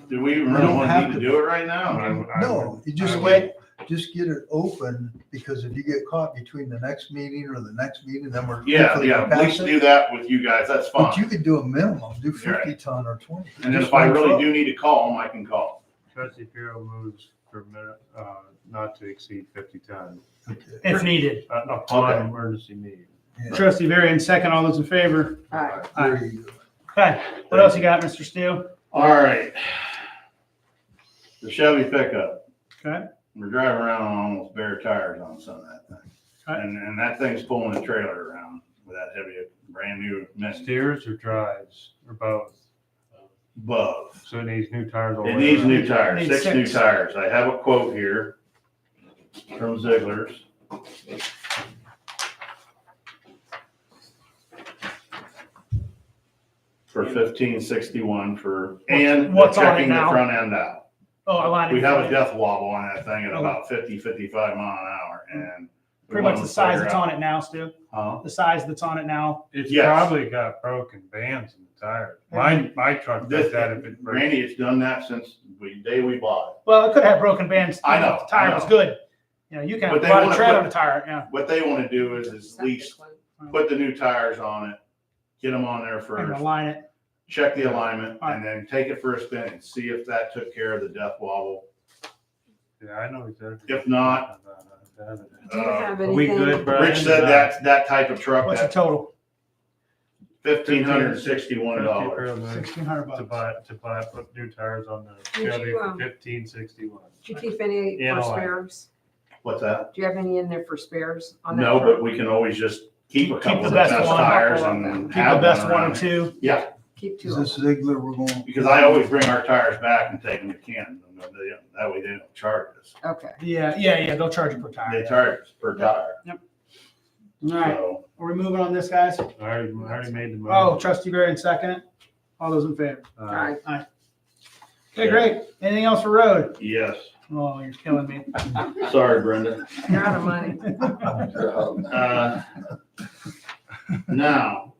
Do we You really don't want have to to. do it right now? No, you just Wait. just get it open, because if you get caught between the next meeting or the next meeting, then we're. Yeah, hopefully yeah, gonna please pass it. do that with you guys, that's But you fine. could do a minimum, do Right. 50 ton or 20. And then Just if I one really truck. do need to call them, I can call. Trustee Bureau moves for minute, not to exceed 50 ton, Okay. If needed. upon Okay. emergency need. Yeah. Trustee Varian, second. All those in favor? all right. There you go. Okay. What else you got, Mr. Steele? All right. The Chevy pickup. Okay. We're driving around on almost bare tires on some of that thing. Okay. And that thing's pulling the trailer around with that heavy, brand new Mini. Steers or drives or both? Both. So it needs new tires all the It way needs around. new tires, Needs 6 new six. tires. I have a quote here from Ziegler's. For 1561 and What's on it checking the now? front end out. Oh, I lied. We have a death wobble on that thing at Okay. about 50, 55 mile an hour and. we Pretty much wanted the to size figure that's out- on it now, Stu. Huh? The size that's on it now. It's Yes. probably got broken bands in the tires. My truck does This, that if it breaks. Randy, it's done that since the day we bought Well, it could have broken bands. I know, if The tire I was know. good. You know, you can But have a they lot of wanna tread put- on a tire, yeah. it. What they want to do is at least put the new tires on it, get them on there And first, align it. check the alignment, Alright. and then take it for a spin and see if that took care of the death wobble. Yeah, I know exactly. If not, Do you have Are we anything? good, Brian? Rich said that type of truck, What's the that total? $1,561. $1,600. To buy, put new tires on the Did Chevy you, for um, 1561. Do you keep any Yeah, for no, I- spares? What's that? Do you have any in there for spares on that? No, truck? but we can always just keep a Keep couple the of the best best one. tires Couple of and them. Keep the have best one one or around. two. Yeah, Keep two Is of this them. Ziegler we're going? because I always bring our tires back and take them to Canton. That way they don't charge us. Okay. Yeah. They'll charge you per tire. They charge us per tire. All right. So, Are we moving on this, guys? I already made the motion. Oh, Trustee Varian, second. All those in favor? All right. Okay, great. Anything else for road? yes. Oh, you're killing me. Sorry, Brenda. You're out of money. Now,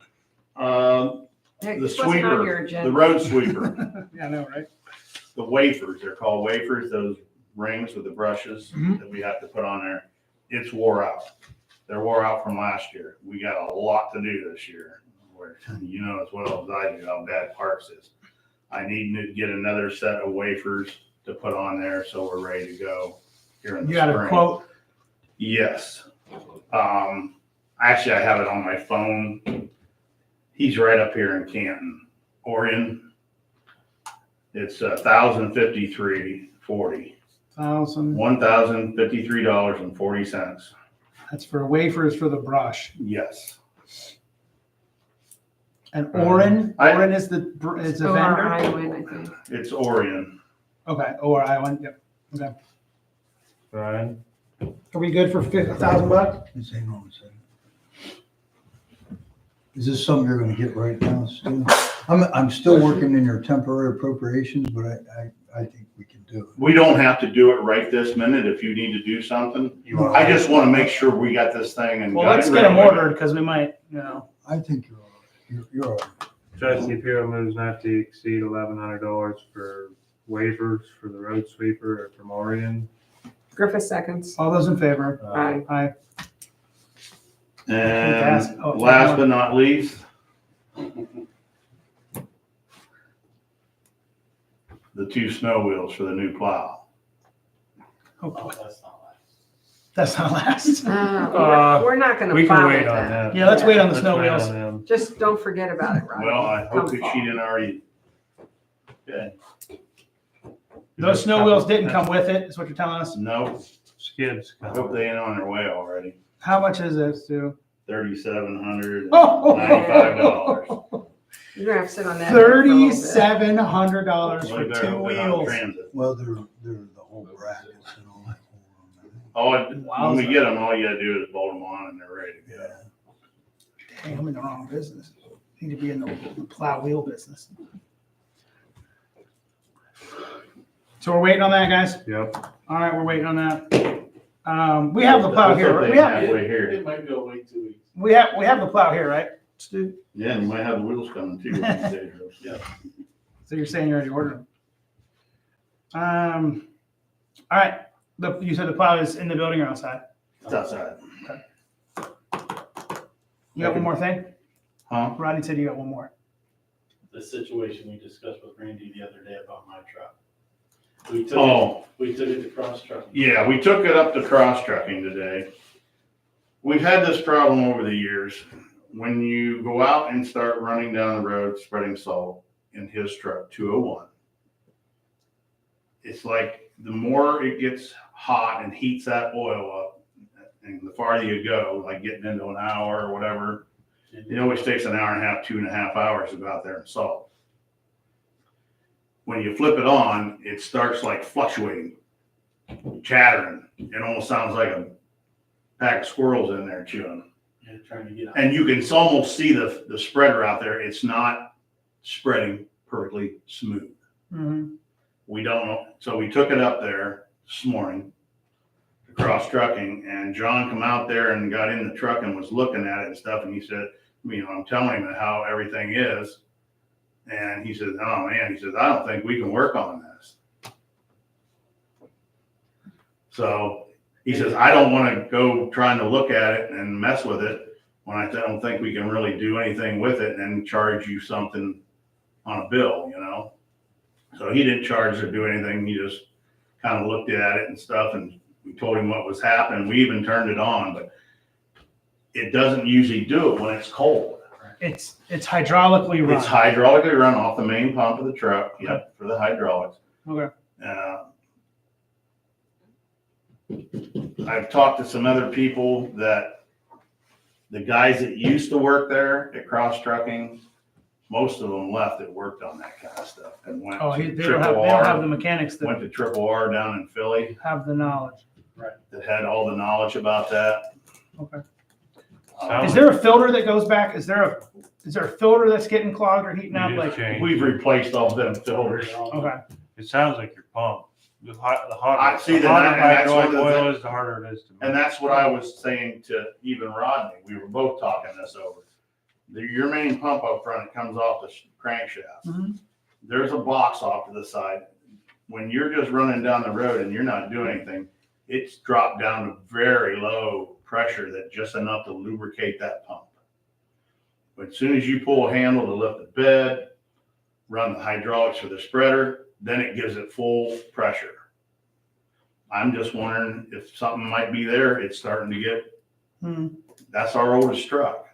Hey, the this wasn't on your sweeper, the agenda. road sweeper, Yeah, I know, right? the wafers, they're called wafers, those rings with the brushes Mhm. that we have to put on there. It's wore out. They're wore out from last year. We got a lot to do this year. Where you know as well as I do how bad parts is. I need to get another set of wafers to put on there so we're ready to go here in the You got a spring. quote? Yes. Actually, I have it on my phone. He's right up here in Canton, Orion. It's $1,053.40. $1,053.40. That's for wafers for the brush. Yes. And Orin I- is the vendor? O-R-I-O-N, I think. It's Orion. Okay, or Island, yep. Okay. Brian, Are we good for $1,000? Just hang on a second. Is this something you're gonna get right now, Stu? I'm still working in your temporary appropriations, but I think we can do it. We don't have to do it right this minute if you need to do something. I just want to make sure we got this thing and. Well, got let's it get them ready. ordered because we might, I think you're all right. You're all right. Trustee Piro moves not to exceed $1,100 for waivers for the road sweeper or for Morian. Griffith seconds. all those in favor? Aye. Aye. And Oh, last but not least, the 2 snow wheels for the new plow. Oh, boy. That's not last. We're not We gonna can plow wait with on that. that. Yeah, let's wait on the Let's snow wait wheels. on them. Just don't forget about it, Ryan. Well, I hope Come that fall. she didn't already. Okay. Those snow wheels didn't come with it, is what you're telling us? No, Skids. I hope they ain't on their way already. How much is this, Stu? $3,795. Oh, You're gonna have to sit on that. for a little bit. $3,700 for Really better 2 hope they're not wheels. transit. Well, they're the whole brackets and all that. When we get them, all you gotta do is bolt them on and they're ready to go. Dang, I'm in the wrong business. Need to be in the plow wheel business. So we're waiting on that, guys? Yep. All right, we're waiting on that. We have the plow here, right? Halfway here. It might go wait 2 weeks. We have the plow here, right, Stu? Yeah, and you might have the wheels coming too. one of these days. Yeah. So you're saying you already ordered them? All right, you said the plow is in the building or outside? It's outside. You got one more thing? Huh? Rodney said you got one more. The situation we discussed with Randy the other day about my truck. We took it to cross trucking. Yeah, we took it up to cross trucking today. We've had this problem over the years. When you go out and start running down the road spreading salt in his truck, 201, it's like the more it gets hot and heats that oil up, and the farther you go, like getting into an hour or whatever, it always takes an hour and a half, 2.5 hours to go out there and salt. When you flip it on, it starts like fluctuating, chattering. It almost sounds like a pack of squirrels in there chewing. Yeah, trying to get out. And you can almost see the spreader out there. It's not spreading perfectly smooth. Mm-hmm. We don't know. So we took it up there this morning to cross trucking, and John come out there and got in the truck and was looking at it and stuff. And he said, I'm telling him how everything is. And he says, oh man, he says, I don't think we can work on this. So he says, I don't want to go trying to look at it and mess with it when I don't think we can really do anything with it and charge you something on a bill, So he didn't charge or do anything. He just kind of looked at it and stuff, and we told him what was happening. We even turned it on, but it doesn't usually do it when it's cold. It's hydraulically run. It's hydraulically run off the main pump of the truck, yep, for the hydraulics. Okay. I've talked to some other people that the guys that used to work there at Cross Trucking, most of them left that worked on that kind of stuff and went Oh, to they don't Triple have the R, mechanics that went to Triple R down in Philly have the knowledge. that had all the knowledge about that. Okay. Um, Is there a filter that goes back? Is there a filter that's getting clogged or heating up? You just Like, change. We've replaced all them filters. okay. It sounds like your pump. The I hotter, see the that, hotter and that's one hydraulic of the oil is, the harder it is to And move. that's what I was saying to even Rodney. We were both talking this over. Your main pump up front, it comes off the crankshaft. Mhm. There's a box off to the side. When you're just running down the road and you're not doing anything, it's dropped down to very low pressure that just enough to lubricate that pump. But as soon as you pull a handle to lift the bed, run the hydraulics for the spreader, then it gives it full pressure. I'm just wondering if something might be there. It's starting to get, that's our oldest truck.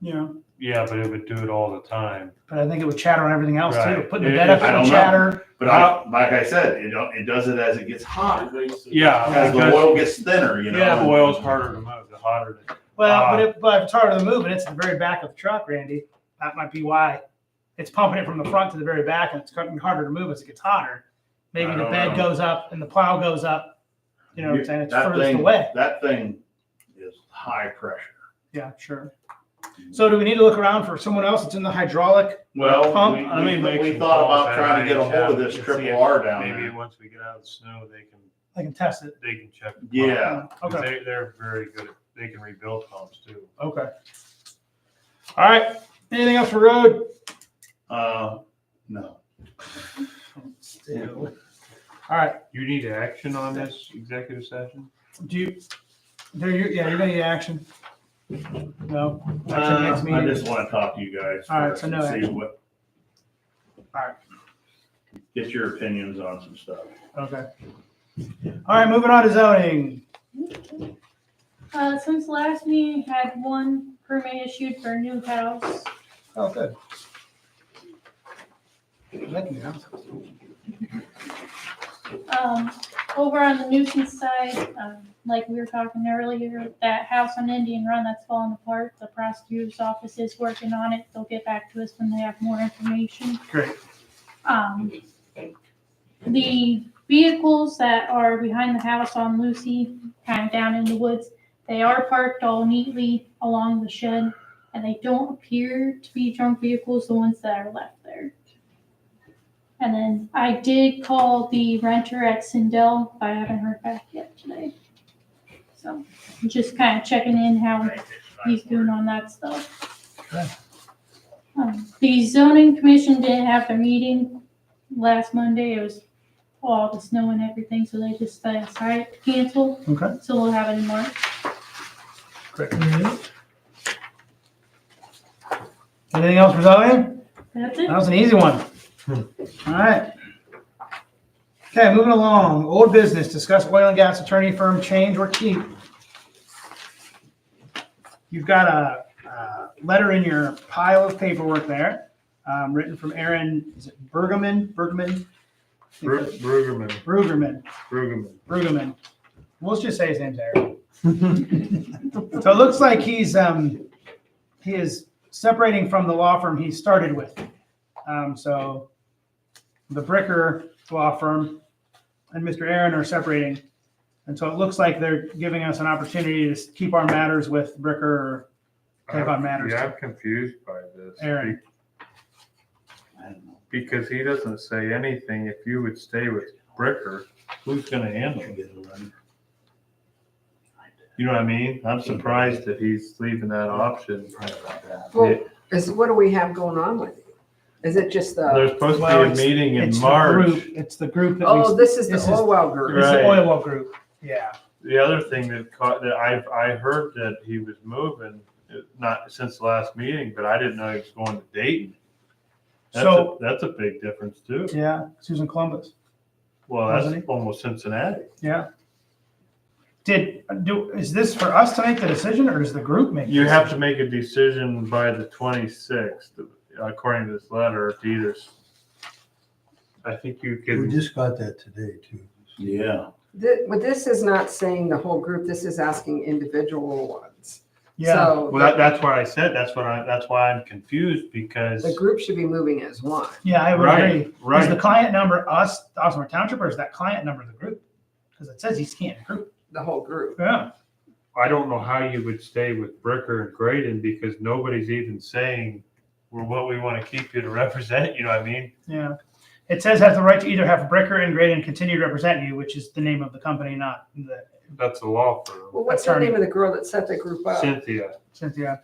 Yeah. Yeah, but it would do it all the time. But I think it would chatter on everything else too. Right. Putting the bed up, I it don't would know. chatter. But like I said, it does it as it gets hot. Yeah, As the oil gets thinner, Yeah, The oil's harder to move, the hotter it is. Well, but if it's harder to move and it's at the very back of the truck, Randy, that might be why. It's pumping it from the front to the very back and it's harder to move as it gets hotter. Maybe I the don't bed know. goes up and the plow goes up. You know what I'm saying? It's That furthest thing- away. That thing is high pressure. Yeah, sure. So do we need to look around for someone else that's in the hydraulic? Well, Pump, I mean, make we some thought calls about at trying to get a hold of IHM this and triple see if R down Maybe there. once we get out of the snow, I can test it. they can check. the pump. Yeah, 'Cause Okay. they're very good at, they can rebuild pumps too. Okay. All right. Anything else for road? no. Still. All right. You need action on this executive session? Do you? Yeah, you're gonna need action. No. Action next I meeting. just want to talk to you guys All right, first so no and see action. what. All right. Get your opinions on some stuff. Okay. All right. Moving on to zoning. Since last meeting, had one permit issued for a new house. Oh, good. Thank you. Over on the nuisance side, like we were talking earlier, that house on Indian Run that's falling apart, the prosecutor's office is working on it. They'll get back to us when they have more information. Great. The vehicles that are behind the house on Lucy, kind of down in the woods, they are parked all neatly along the shed, and they don't appear to be junk vehicles, the ones that are left there. And then I did call the renter at Sindel, but I haven't heard back yet today. So I'm just kind of checking in how he's doing on that stuff. Okay. The zoning commission didn't have their meeting last Monday. It was all the snow and everything, so they just decided to cancel. Okay. So we'll have it in March. Great. Anything else for zoning? That's it. That was an easy one. All right. Okay, moving along. Old business. Discuss oil and gas attorney firm change or keep. You've got a letter in your pile of paperwork there, written from Aaron. Is it Brueggemann? Brueggemann. Brueggemann. We'll just say his name's Aaron. So it looks like he is separating from the law firm he started with. So the Bricker law firm and Mr. Aaron are separating. And so it looks like they're giving us an opportunity to keep our matters with Bricker or take on matters. Yeah, I'm confused by this. Aaron. I don't know. Because he doesn't say anything. If you would stay with Bricker, who's gonna handle it? You know what I mean? I'm surprised that he's leaving that option. Well, what do we have going on with it? Is it just There's the, supposed Well, to be a meeting in It's the March. group. It's the group that oh, this is this the is- oil well group. It's the Right. oil well group. Yeah. The other thing that I heard that he was moving, not since the last meeting, but I didn't know he was going to Dayton. That's a big difference too. Yeah. Susan Columbus. Well, Wasn't that's almost Cincinnati. Yeah. Is this for us to make the decision or does the group make? You the have to decision? make a decision by the 26th, according to this letter. It's either, I think you We can, just got that today too. Yeah. But this is not saying the whole group, this is asking individual ones. Yeah. So well, that's what I said. That's why I'm confused because. the group should be moving as one. Yeah, I would Right, agree. Is the right. client number us, Osnaburg Township, or is that client number the group? Because it says he's Canton Group. The whole group. Yeah. I don't know how you would stay with Bricker and Graydon because nobody's even saying, well, what we want to keep you to represent, you know what I mean? Yeah. It says has the right to either have Bricker and Graydon continue to represent you, which is the name of the company, not the That's a law firm. Well, what's the Attorney. name of the girl that set the group up? Cynthia. Cynthia.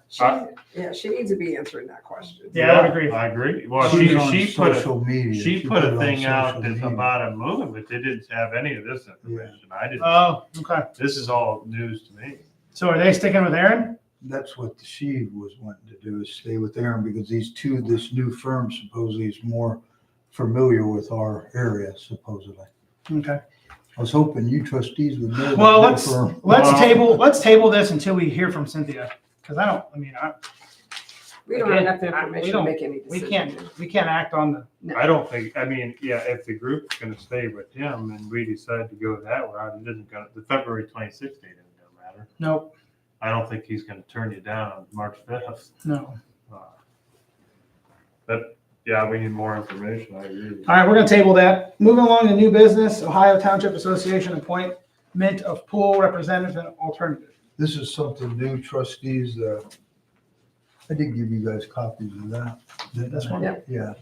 She needs to be answering that question. Yeah, I would agree. I agree. Well, She's on she put a, social media. she put it a on thing out social that's media. about a movement, but they didn't have any of this information. I didn't. Oh, okay. This is all news to me. So are they sticking with Aaron? That's what she was wanting to do, is stay with Aaron because this new firm supposedly is more familiar with our area supposedly. Okay. I was hoping you trustees would know. Well, that let's firm. let's table this until we hear from Cynthia. Because We don't have enough we information to don't- make any we decision. can't act on the I don't think, if the group's gonna stay with him and we decide to go that route, it isn't gonna, the February 26th date isn't gonna matter. nope, I don't think he's gonna turn you down on March 5th. no. But, yeah, we need more information, I agree. All right, we're gonna table that. Moving along to new business, Ohio Township Association appoint of pool representative and alternative. This is something new, trustees. I did give you guys copies of that. This one? Yeah. Yeah.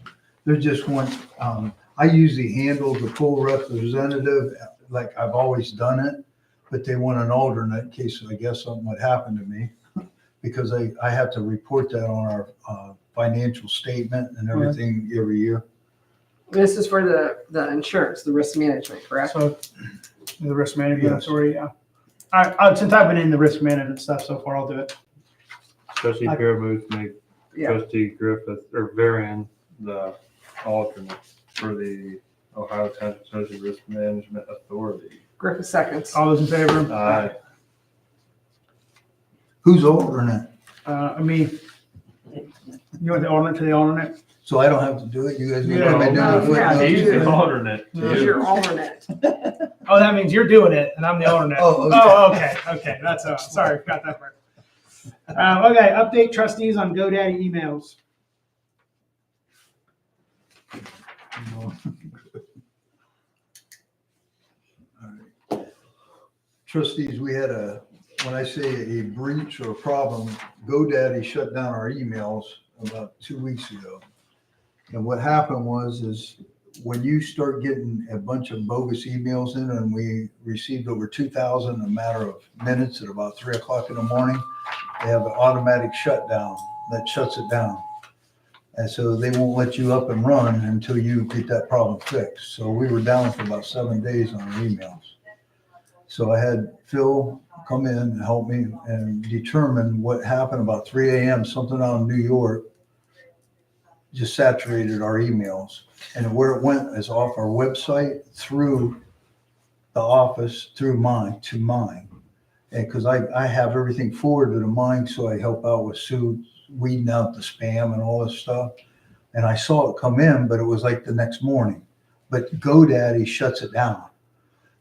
They're just one, I usually handle the pool representative like I've always done it, but they want an alternate in case I guess something would happen to me. Because I have to report that on our financial statement and everything every year. This is for the insurance, the risk management, correct? So the risk management Yes. authority, yeah. Since I've been in the risk management stuff so far, I'll do it. Trustee Fairwood make Yeah. trustee Griffith or Varian the alternate for the Ohio Township Social Risk Management Authority. Griffith seconds. All those in favor? Aye. Who's alternate? You want the alternate to the alternate? So I don't have to do it? You guys know Yeah, what I do? no, with you have to footnotes? He's the alternate. He's your alternate. Oh, that means you're doing it and I'm the alternate. Oh, okay. Oh, okay, okay, that's, sorry, forgot that part. Okay, update trustees on GoDaddy emails. All right. Trustees, we had when I say a breach or a problem, GoDaddy shut down our emails about 2 weeks ago. And what happened is when you start getting a bunch of bogus emails in, and we received over 2,000 in a matter of minutes at about 3 o'clock in the morning, they have an automatic shutdown that shuts it down. And so they won't let you up and run until you get that problem fixed. So we were down for about 7 days on our emails. So I had Phil come in and help me and determine what happened about 3 a.m. Something out in New York just saturated our emails. And where it went is off our website through the office, through mine to mine. And because I have everything forwarded to mine, so I help out with Sue weeding out the spam and all this stuff. And I saw it come in, but it was like the next morning. But GoDaddy shuts it down.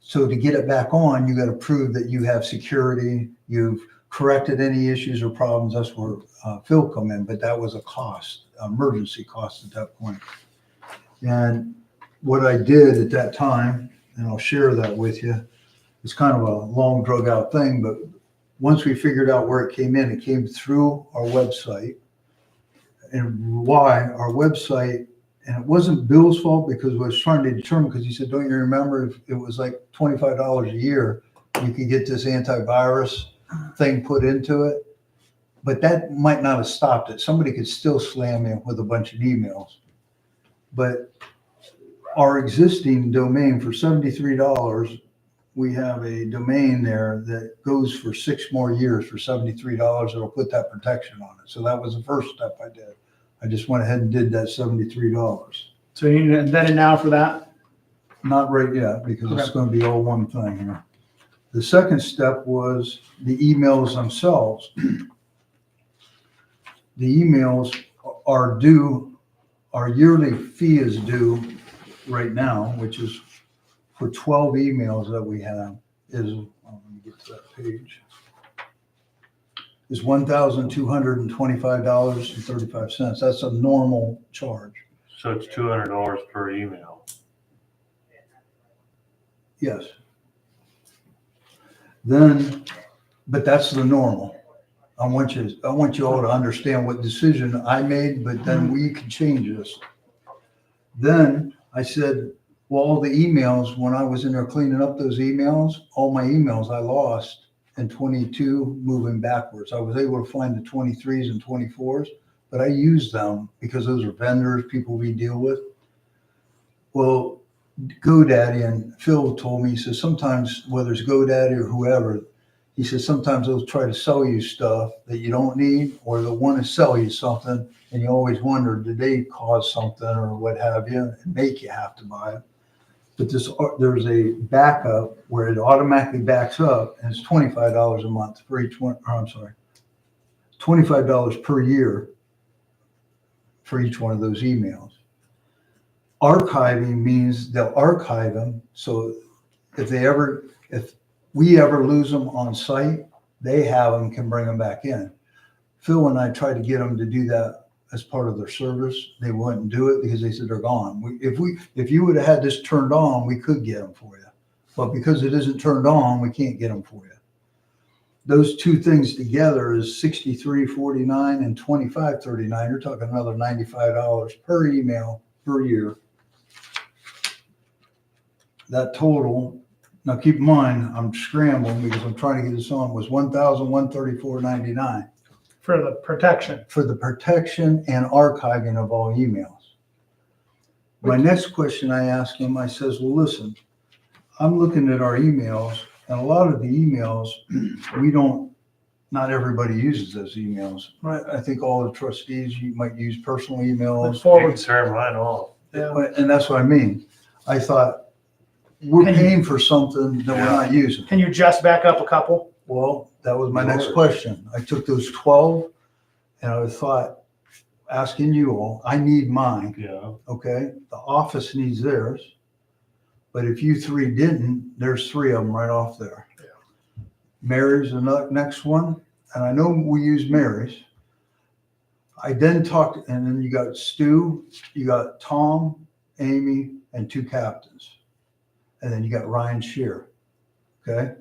So to get it back on, you got to prove that you have security, you've corrected any issues or problems. That's where Phil come in, but that was a cost, emergency cost at that point. And what I did at that time, and I'll share that with you, it's kind of a long drug out thing, but once we figured out where it came through our website. And why our website, and it wasn't Bill's fault because I was trying to determine, because he said, don't you remember if it was like $25 a year, you could get this antivirus thing put into it? But that might not have stopped it. Somebody could still slam you with a bunch of emails. But our existing domain for $73, we have a domain there that goes for 6 more years for $73. It'll put that protection on it. So that was the first step I did. I just went ahead and did that $73. So you need then and now for that? Not right yet, because it's going to be all one thing here. The second step was the emails themselves. The emails are due, our yearly fee is due right now, which is for 12 emails that we have, is, let me get to that page, is $1,225.35. That's a normal charge. So it's $200 per email. Yes. Then, but that's the normal. I want you all to understand what decision I made, but then we can change this. Then I said, well, all the emails, when I was in there cleaning up those emails, all my emails I lost in 22 moving backwards. I was able to find the 23s and 24s, but I used them because those are vendors, people we deal with. Well, GoDaddy, and Phil told me, he says, sometimes whether it's GoDaddy or whoever, he says, sometimes they'll try to sell you stuff that you don't need, or they'll want to sell you something. And you always wonder, did they cause something or what have you, and make you have to buy it? But there's a backup where it automatically backs up, and it's $25 a month for each one. Or I'm sorry, $25 per year for each one of those emails. Archiving means they'll archive them. So if we ever lose them on site, they have them, can bring them back in. Phil and I tried to get them to do that as part of their service. They wouldn't do it because they said they're gone. If you would have had this turned on, we could get them for you. but because it isn't turned on, we can't get them for you. Those two things together is $63.49 and $25.39. You're talking another $95 per email per year. That total, now keep in mind, I'm scrambling because I'm trying to get this on, was $1,134.99 For the protection. for the protection and archiving of all emails. My next question I asked him, I says, well, listen, I'm looking at our emails, and a lot of the emails, not everybody uses those emails. Right. I think all the trustees, you might use personal Look emails. I can forward. turn mine off. Yeah. And that's what I mean. I thought, we're Can you- paying for something that we're not using. Can you just back up a couple? Well, that was my next Sure. question. I took those 12 and I thought, asking you all, I need mine, Yeah. okay? The office needs theirs. But if you three didn't, there's 3 of them right off there. Yeah. Mary's the next one, and I know we use Mary's. I then talked, and then you got Stu, you got Tom, Amy, and 2 captains. And then you got Ryan Shear, okay?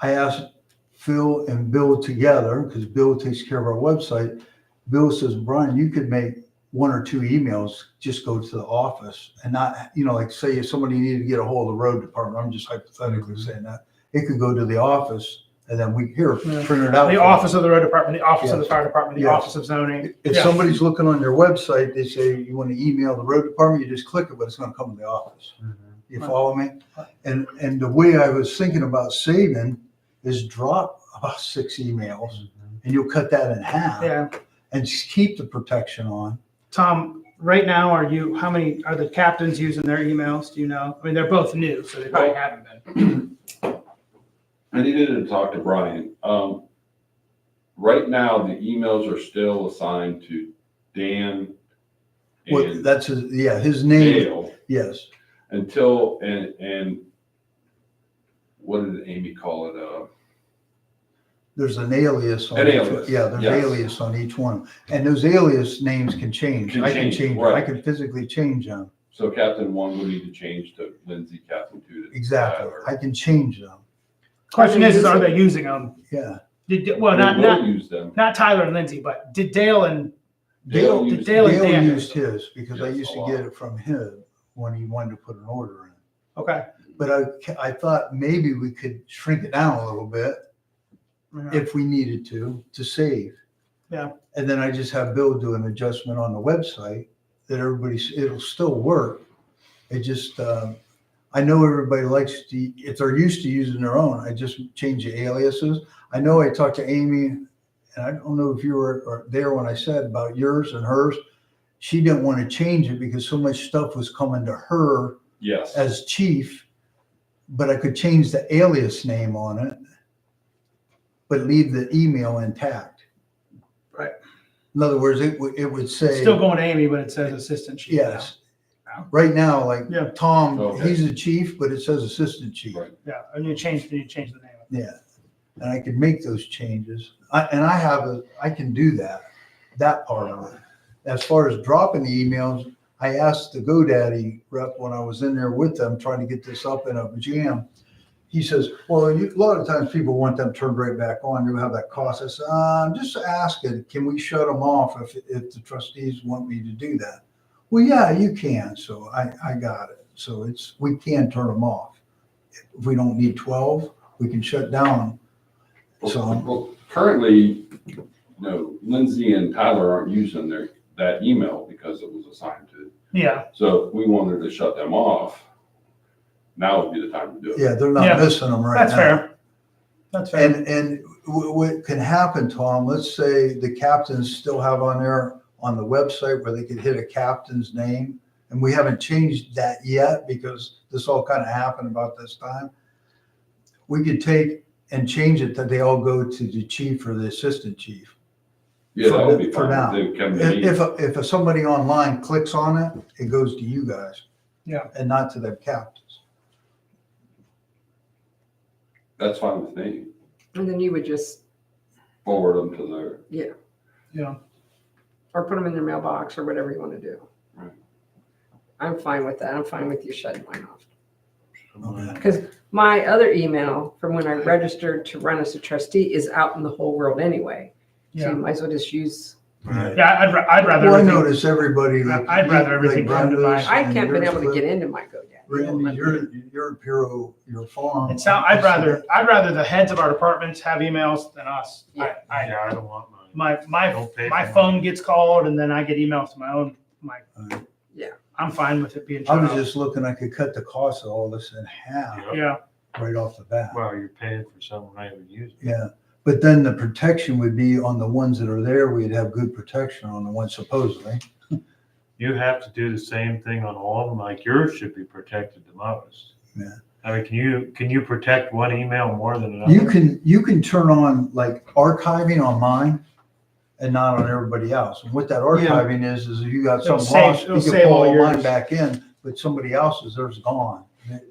I asked Phil and Bill together, because Bill takes care of our website. Bill says, Brian, you could make 1 or 2 emails, just go to the office and not, like say if somebody needed to get a hold of the road department, I'm just hypothetically saying that, it could go to the office and then Yeah. print it out. The office of the road department, the office of the Yes. fire department, the Yes. office of zoning. If Yeah. somebody's looking on your website, they say you want to email the road department, you just click it, but it's going to come to the office. You follow me? And the way I was thinking about saving is drop about 6 emails and you'll cut that in half Yeah. and just keep the protection on. Tom, right now, how many are the captains using their emails? Do you know? I mean, they're both new, so they probably haven't been. I needed to talk to Brian. Right now, the emails are still assigned to Dan Well, and that's his name. Dale Yes. until, and what did Amy call it? There's an alias. An alias, Yeah, there's yes. alias on each one. And those alias names can change. Can I can change, change them. right. I can physically change them. So Captain 1 would need to change to Lindsay, Captain 2 to. Exactly. Tyler. I can change them. Question is are they using them? Yeah. Well, We not will use them. Tyler and Lindsay, but did Dale and Dale did used- Dale and Dale Dan used his because I Yes, used a to lot. get it from him when he wanted to put an order in. Okay. But I thought maybe we could shrink it down a little bit if we needed to save. Yeah. And then I just have Bill do an adjustment on the website that it'll still work. It just, I know everybody likes to, if they're used to using their own, I just change the aliases. I know I talked to Amy, and I don't know if you were there when I said about yours and hers. She didn't want to change it because so much stuff was coming to her Yes. as chief, but I could change the alias name on it, but leave the email intact. Right. In other words, it would say. It's still going to Amy, but it says assistant chief. Yes. now. Right now, like Yeah. Tom, Okay. he's the chief, but it says assistant chief. Right. Yeah. And you change the name. Yeah. And I could make those changes. I can do that part of it. As far as dropping the emails, I asked the GoDaddy rep when I was in there with them trying to get this up in a jam. He says, well, a lot of times people want them turned right back on. You have that cost. I said, I'm just asking, can we shut them off if the trustees want me to do that? Well, yeah, you can. So I got it. So we can turn them off. If we don't need 12, we can shut down. Well, currently, Lindsay and Tyler aren't using that email because it was assigned to. Yeah. So if we wanted to shut them off, now would be the time to do it. Yeah, they're not Yeah, missing them right That's now. fair. That's fair. And what can happen, Tom, let's say the captains still have on there on the website where they could hit a captain's name. And we haven't changed that yet because this all kind of happened about this time. We could take and change it that they all go to the chief or the assistant chief. Yeah, that would be For fine. now. They come to me. If somebody online clicks on it, it goes to you guys. Yeah. And not to the captains. That's fine with me. And then you would just, Forward them to their. Yeah. or put them in their mailbox or whatever you want to do. Right. I'm fine with that. I'm fine with you shutting mine off. Okay. Because my other email from when I registered to run as a trustee is out in the whole world anyway. So Yeah. you might as well just use, Right. Yeah, I'd rather. Well, I everything- notice everybody. I'd rather everything come to Brenda's mine. I and can't been yours, able to get into my GoDaddy. Randy, your Puro, your farm. I'd rather the heads of our departments have emails than us. Yeah. I don't want mine. My Don't pay my for phone gets called and then I get emails to my own, Yeah. I'm fine with it being I shut was off. just looking, I could cut the cost of all this in half Yeah, right off the bat. Well, you're paying for something I haven't used. Yeah, but then the protection would be on the ones that are there, we'd have good protection on the ones supposedly. You have to do the same thing on all of them, like yours should be protected the most. Yeah. I mean, can you protect one email more than another? You can turn on like archiving on mine and not on everybody else. And what that archiving is if you got It'll something save- lost, it'll you save can pull all all mine yours. back in, but somebody else's, theirs gone.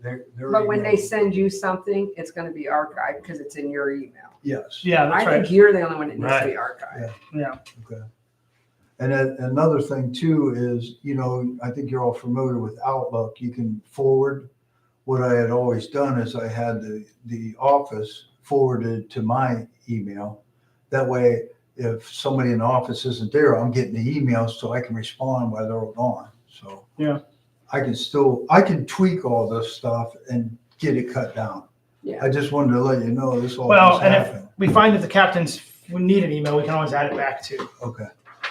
They're But when they email. send you something, it's gonna be archived because it's in your email. Yes. yeah, I that's think right. you're the only one that needs to be Right. archived. Yeah, Okay. And then another thing too is, I think you're all familiar with Outlook. You can forward. What I had always done is I had the office forwarded to my email. That way, if somebody in the office isn't there, I'm getting the emails so I can respond while they're gone. So Yeah. I can tweak all this stuff and get it cut down. Yeah. I just wanted to let you know this all well, just and if happened. we find that the captains we need an email, we can always add it back too. Okay.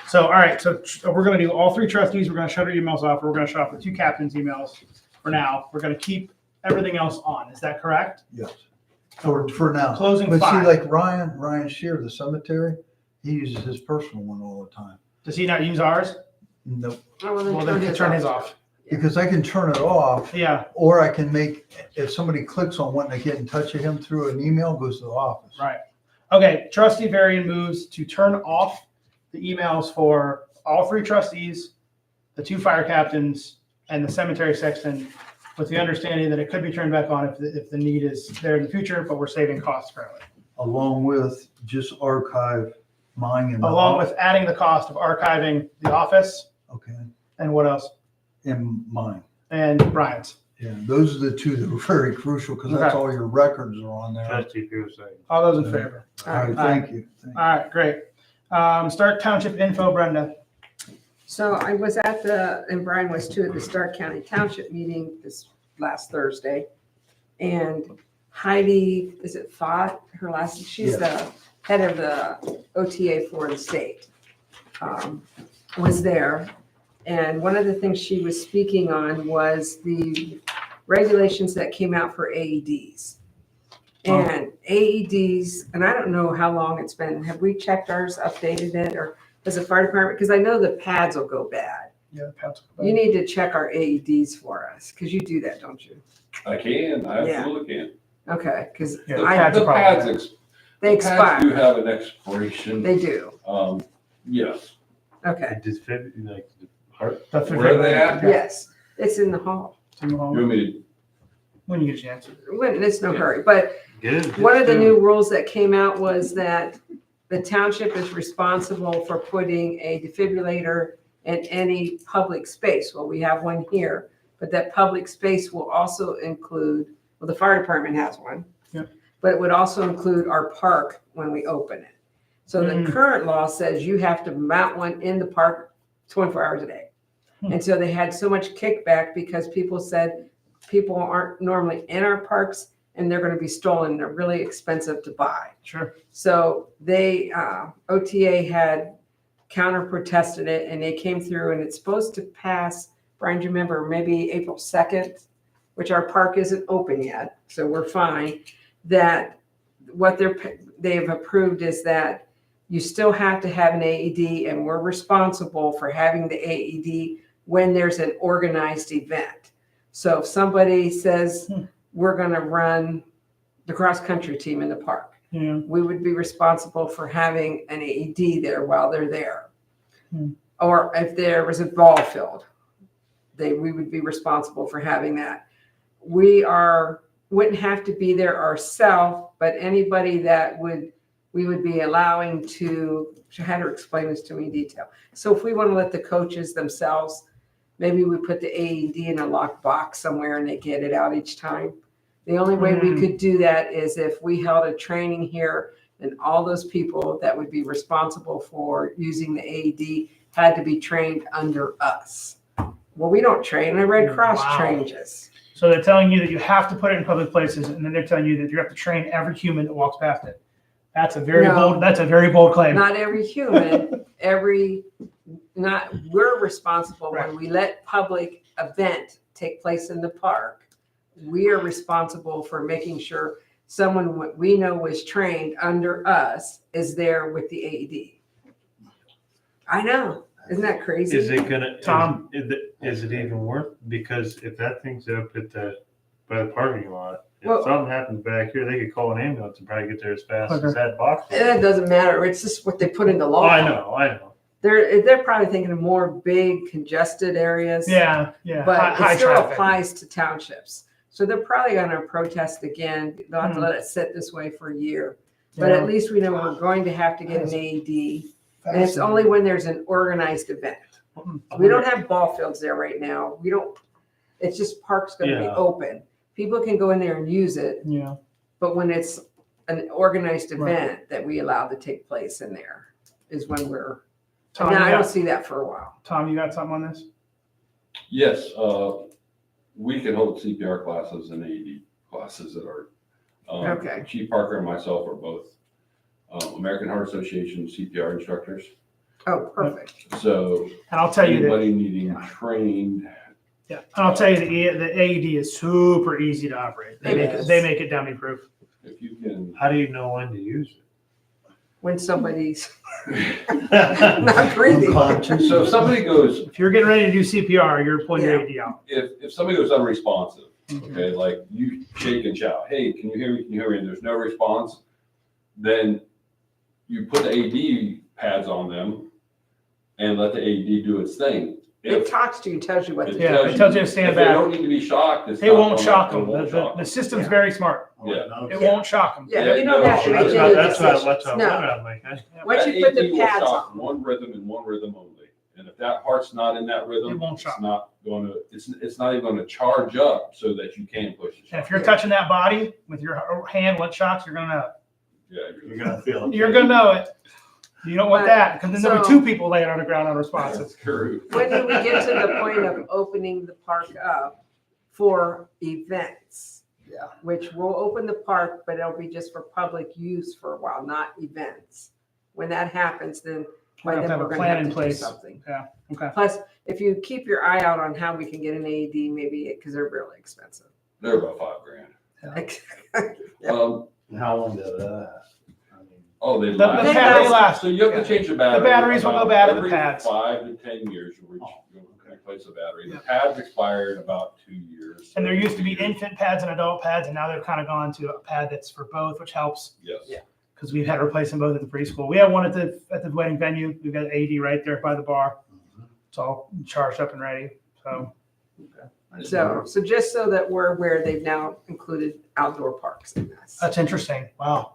So, all right, so we're gonna do all 3 trustees, we're gonna shut our emails off, we're gonna shut off the 2 captains' emails for now. We're gonna keep everything else on, is that correct? Yes. For now. Closing But see, 5. like Ryan Shear, the cemetery, he uses his personal one all the time. Does he not use ours? No, Oh, Well, then turn his off. because I can turn it off, Yeah, or I can make, if somebody clicks on wanting to get in touch with him through an email, goes to the office. right. Okay, trustee Varian moves to turn off the emails for all 3 trustees, the 2 fire captains, and the cemetery sexton, with the understanding that it could be turned back on if the need is there in the future, but we're saving costs currently. Along with just archive mine and. Along with adding the cost of archiving the office, Okay, and what else? and mine. And Brian's. Yeah, those are the 2 that are very crucial, because that's Okay. all your records are on there. Trustee Pierce. All those in favor? All right, thank you. Thank you. All right, great. Start township info, Brenda. So I was and Brian was too, at the Stark County Township meeting this last Thursday. And Heidi, is it Fott, her last, she's the head of the OTA for the state, was there. And one of the things she was speaking on was the regulations that came out for AEDs. And AEDs, and I don't know how long it's been, have we checked ours, updated it, or does the fire department, because I know the pads will go bad. Yeah, Pat's. You need to check our AEDs for us, because you do that, don't you? I can, I absolutely can. Okay, because Yeah, The the pads are the probably pads, bad. they the pads do expire. have an expiration. They do. Yes. Okay, Like the heart. That's Where are they at? yes, it's in the hall. You want me When you get a chance. When, it's no hurry, but Good. one of the new rules that came out was that the township is responsible for putting a defibrillator in any public space. Well, we have one here, but that public space will also include, well, the fire department has one. Yep. But it would also include our park when we open it. So the current law says you have to mount one in the park 24 hours a day. And so they had so much kickback because people said people aren't normally in our parks and they're going to be stolen. They're really expensive to buy. Sure. So they, OTA had counter protested it and they came through and it's supposed to pass, Brian, do you remember, maybe April 2nd, which our park isn't open yet. So we're fine. That what they've approved is that you still have to have an AED and we're responsible for having the AED when there's an organized event. So if somebody says we're going to run the cross-country team in the park, Yeah. we would be responsible for having an AED there while they're there. Or if there was a ball field, we would be responsible for having that. Wouldn't have to be there ourselves, but anybody that we would be allowing to, she had to explain this to me in detail. So if we want to let the coaches themselves, maybe we put the AED in a locked box somewhere and they get it out each time. The only way we could do that is if we held a training here and all those people that would be responsible for using the AED had to be trained under us. Well, we don't train, the Red Cross Wow. trains us. So they're telling you that you have to put it in public places, and then they're telling you that you have to train every human that walks past it. That's a very No. bold claim. Not every human, we're responsible when we let public event take place in the park. We are responsible for making sure someone we know was trained under us is there with the AED. I know, isn't that crazy? Is it gonna, Tom? is it even worth, because if that thing's up by the parking lot, if Well- something happens back here, they could call an ambulance and probably get there as fast Okay. as that box. It doesn't matter, it's just what they put in the Oh, law. I know. They're probably thinking of more big congested areas. Yeah. But High it still traffic. applies to townships. So they're probably gonna protest again. They'll have to Hmm. let it sit this way for a year. But Yeah. at least we know we're going to have to get an AED. And it's only when there's an organized event. We don't have ball fields there right now. It's just park's gonna be Yeah. open. People can go in there and use it, Yeah. but when it's an organized Right. event that we allow to take place in there is when we're, Tom, now I you don't got, see that for a while. Tom, you got something on this? Yes, we can hold CPR classes and AED classes that are. Okay. Chief Parker and myself are both American Heart Association CPR instructors. Oh, perfect. So And I'll tell you that. anybody needing trained, Yeah, and I'll tell you the AED is super easy to operate. They make it, Yes. they make it dummy proof. if you can. How do you know when to use When somebody's it? not breathing. Unconscious. So if somebody goes, If you're getting ready to do CPR, you're pulling your Yeah. AED out. if somebody goes unresponsive, Mhm. okay, like you shake and shout, hey, can you hear me? Can you hear me? And there's no response, then you put the AED pads on them and let the AED do its thing. It If talks to you, tells you what to do. Yeah, it tells you to stand if they back. don't need to be shocked, it's It not won't gonna- shock it them. won't shock The them. system's Yeah. very smart. Yeah. It Yeah. won't shock them. Yeah, you don't Yeah, have to no, make That's any what I'm decisions. No. wondering. I'm like, Once That you put the AED will pads shock on. one rhythm and one rhythm only. And if that heart's not in that rhythm, It won't it's shock. not going to, it's not even going to charge up so that you can push the And shock. if you're touching that body with your hand when it shocks, you're gonna know it. Yeah, You're gonna feel it. You're gonna know it. You don't want But- that, because then there'll be so- two people laying on the ground unresponsive. That's true. When do we get to the point of opening the park up for events? Yeah. Which will open the park, but it'll be just for public use for a while, not events. When that happens, then We're gonna then have a we're gonna plan have in to do place. something. Yeah, okay. Plus, if you keep your eye out on how we can get an AED, maybe, because they're really expensive. They're about $5,000. Yeah. How long does that last? I mean, Oh, they The last. battery lasts. So you have to change the battery. batteries will go about bad in the every pads. 5 to 10 years, you'll replace the battery. The pads expire in about 2 years. And there used to be 2 years. infant pads and adult pads, and now they've kind of gone to a pad that's for both, which helps. Yes. Yeah. Because we've had to replace them both at the preschool. We have one at the wedding venue. We've got AED right there by the bar. It's all charged up and ready. So So just so that we're aware, they've now included outdoor parks in this. that's interesting. Wow.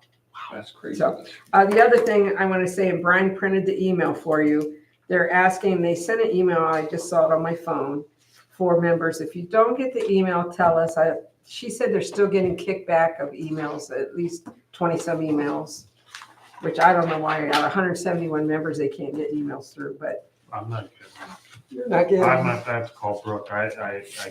That's crazy. So- The other thing I want to say, and Brian printed the email for you, they're asking, they sent an email, I just saw it on my phone, for members, if you don't get the email, tell us. She said they're still getting kickback of emails, at least 20-some emails, which I don't know why, out of 171 members, they can't get emails through, but I'm not you're not getting, getting. I'm not have to call Brooke. I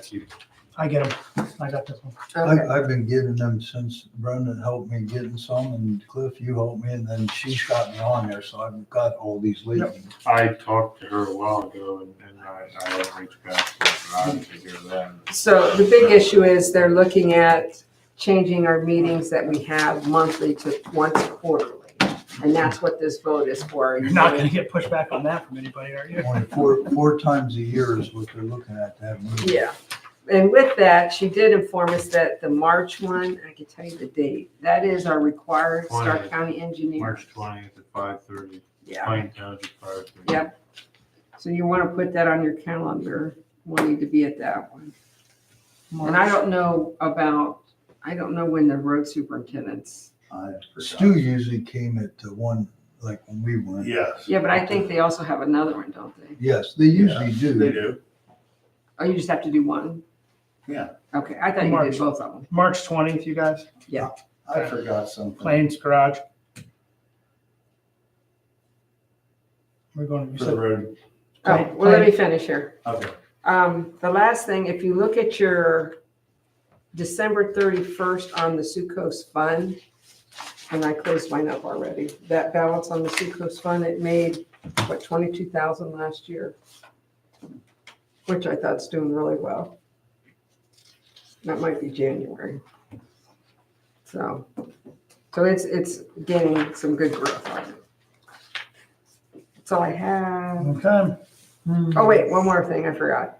keep, I get them. I got this one. Okay. I've been getting them since Brendan helped me getting some, and Cliff, you helped me, and then she's got me on there, so I've got all these lately. I talked to her a while ago and I haven't reached back to her, but I didn't take care of that. So the big issue is they're looking at changing our meetings that we have monthly to once quarterly. And that's what this vote is for. You're not going to get pushback on that from anybody, are you? Only four times a year is what they're looking at to have meetings. Yeah. And with that, she did inform us that the March one, I can tell you the date, that is our required Stark 20th. County engineer. March 20th at 5:30, Yeah. Plain Township Fire Station. Yep. So you want to put that on your calendar. We'll need to be at that one. And I don't know when the road superintendents. I forgot. Stu usually came at one, like when we went. Yes. Yeah, but I think they also have another one, don't they? Yes, they usually do. They do. Oh, you just have to do one? Yeah. Okay, I thought you March. did both of them. March 20th, you guys, I forgot something. Plains Garage. We're going, you For the said, road. Oh, well, let me finish here. Okay. The last thing, if you look at your December 31st on the Sioux Coast Fund, and I closed mine up already, that balance on the Sioux Coast Fund, it made, what, 22,000 last year? Which I thought's doing really well. That might be January. So it's gaining some good growth on it. That's all I have. okay. Oh, wait, one more thing I forgot.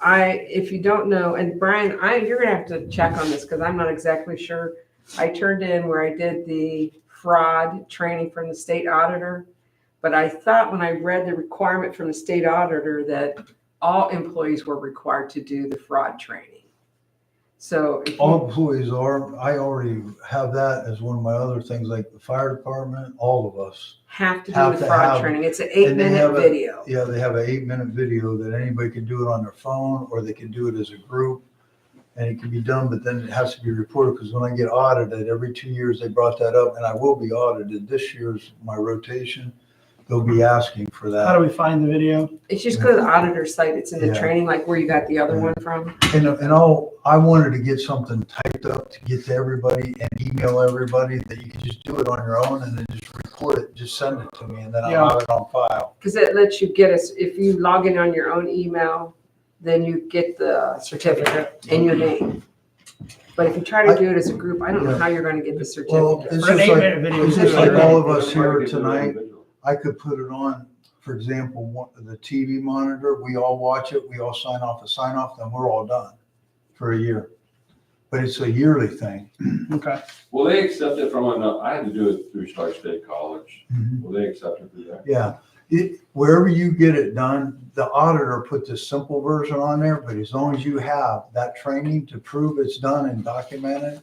If you don't know, and Brian, you're gonna have to check on this because I'm not exactly sure. I turned in where I did the fraud training from the state auditor, but I thought when I read the requirement from the state auditor that all employees were required to do the fraud training. So if All you employees are, I already have that as one of my other things, like the fire department, all of us. have to do have the to fraud have- training, it's an and they 8-minute have a- video. Yeah, they have an 8-minute video that anybody can do it on their phone, or they can do it as a group. And it can be done, but then it has to be reported, because when I get audited, every 2 years, they brought that up, and I will be audited. This year's my rotation. They'll be asking for How that. do we find the video? It's just go to the auditor's site, it's in the Yeah. training, like where you got the other Yeah. one from. And I wanted to get something typed up to get to everybody and email everybody that you can just do it on your own and then just record it, just send it to me, and then Yeah. I'll have it on file. Because it lets you get us, if you log in on your own email, then you get the certificate and your name. But if you try to do it as a group, I don't know how you're gonna get the Well, certificate. it's For an just like, 8-minute video. it's just too. like all of us It's here hard to do it tonight. individually. I could put it on, for example, the TV monitor, we all watch it, we all sign off, then we're all done for a year. But it's a yearly thing. Okay. Will they accept it from I had to do it through Star State College. Will they accept it through that? Yeah, wherever you get it done, the auditor put this simple version on there, but as long as you have that training to prove it's done and documented,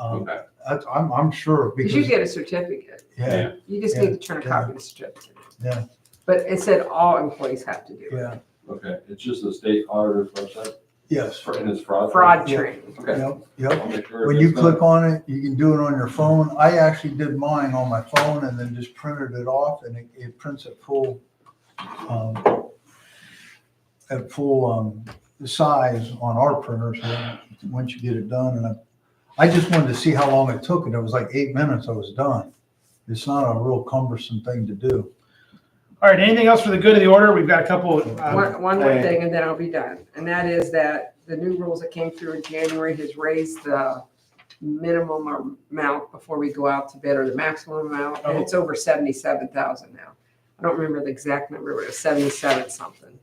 Okay. I'm sure, Because you because, get a certificate. yeah, You just need to turn a copy of the certificate. yeah, But it said all employees have to do it. yeah, Okay, it's just the state auditor's website, yes. and it's fraud. Fraud Yeah. training. Okay. Yep, yep. I'll make sure When it you gets done. click on it, you can do it on your phone. I actually did mine on my phone and then just printed it off, and it prints at full size on our printers once you get it done. And I just wanted to see how long it took, and it was like 8 minutes, I was done. It's not a real cumbersome thing to do. All right, anything else for the good of the order? We've got a couple, One more thing and then I'll be done. And that is that the new rules that came through in January has raised the minimum amount before we go out to bid, or the maximum amount, and it's over 77,000 now. I don't remember the exact number, but it was 77 something.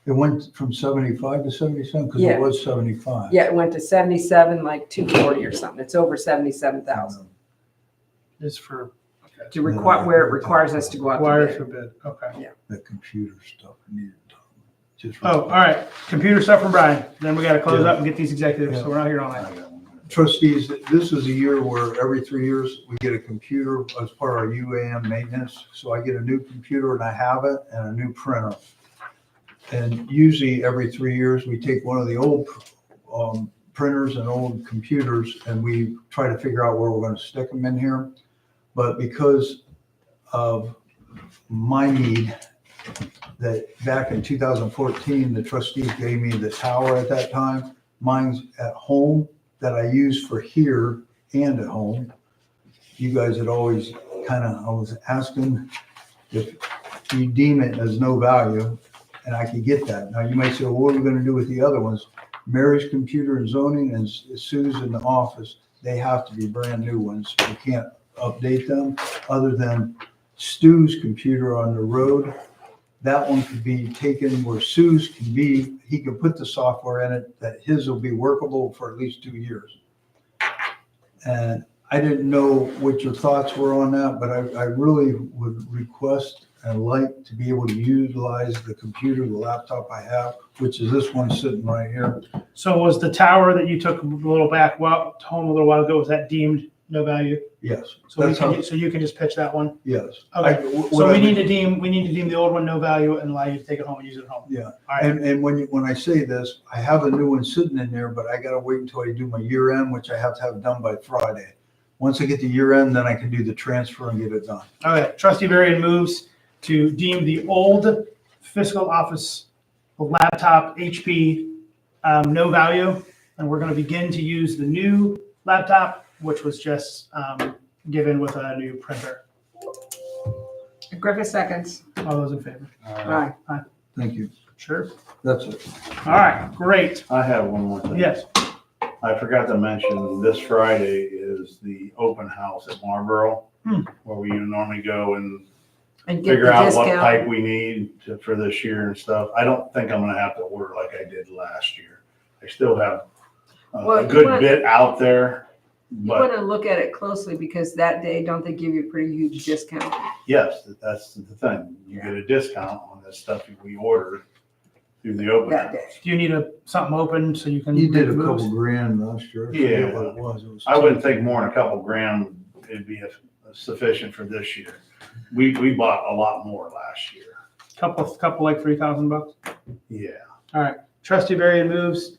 It went from 75 to 77, because Yeah. it was 75. Yeah, it went to 77, like 240 or something. It's over 77,000 is for, to require, where it requires us to go out wires to for bid. bid, okay. The computer stuff needed. Just Oh, all right, computer stuff from Brian, then we gotta close up and get these executives, so we're not here all night. Trustees, this is a year where every 3 years we get a computer as part of our UAM maintenance. So I get a new computer and I have it, and a new printer. And usually every 3 years, we take one of the old printers and old computers and we try to figure out where we're going to stick them in here. But because of my need, that back in 2014, the trustees gave me the tower at that time. Mine's at home that I use for here and at home. You guys had always I was asking if you deem it as no value, and I could get that. Now you might say, well, what are we gonna do with the other ones? Mary's computer and zoning and Sue's in the office, they have to be brand new ones. We can't update them, other than Stu's computer on the road. That one could be taken where Sue's can be, he can put the software in it, that his will be workable for at least 2 years. And I didn't know what your thoughts were on that, but I really would request and like to be able to utilize the computer, the laptop I have, which is this one sitting right here. So was the tower that you took a little back, home a little while ago, was that deemed no value. Yes. So we That's how, can, so you can just pitch that one? yes. Okay, What so I we mean- need to deem the old one no value and allow you to take it home and use it at home. Yeah, All right, and when I say this, I have a new one sitting in there, but I gotta wait until I do my year end, which I have to have done by Friday. Once I get the year end, then I can do the transfer and get it done. okay. Trustee Varian moves to deem the old fiscal office laptop HP no value, and we're gonna begin to use the new laptop, which was just given with a new printer. Griffith seconds. All those in favor? Aye. Thank you. Sure. That's it. All right, great. I have one more thing. Yes. I forgot to mention, this Friday is the open house at Marlboro, where we normally go and And get figure the out what discount. pipe we need for this year and stuff. I don't think I'm gonna have to order like I did last year. I still have Well, a you good want- bit out there, You but want to look at it closely because that day, don't they give you a pretty huge discount? yes, that's the thing. You get a discount on the stuff we order through the open That house. day. Do you need something open so you can? You did a make moves? couple grand last year. I forget Yeah. what it was. It was I wouldn't think more than a couple grand would be sufficient for this year. We bought a lot more last year. Couple like $3,000. Yeah. Trustee Varian moves,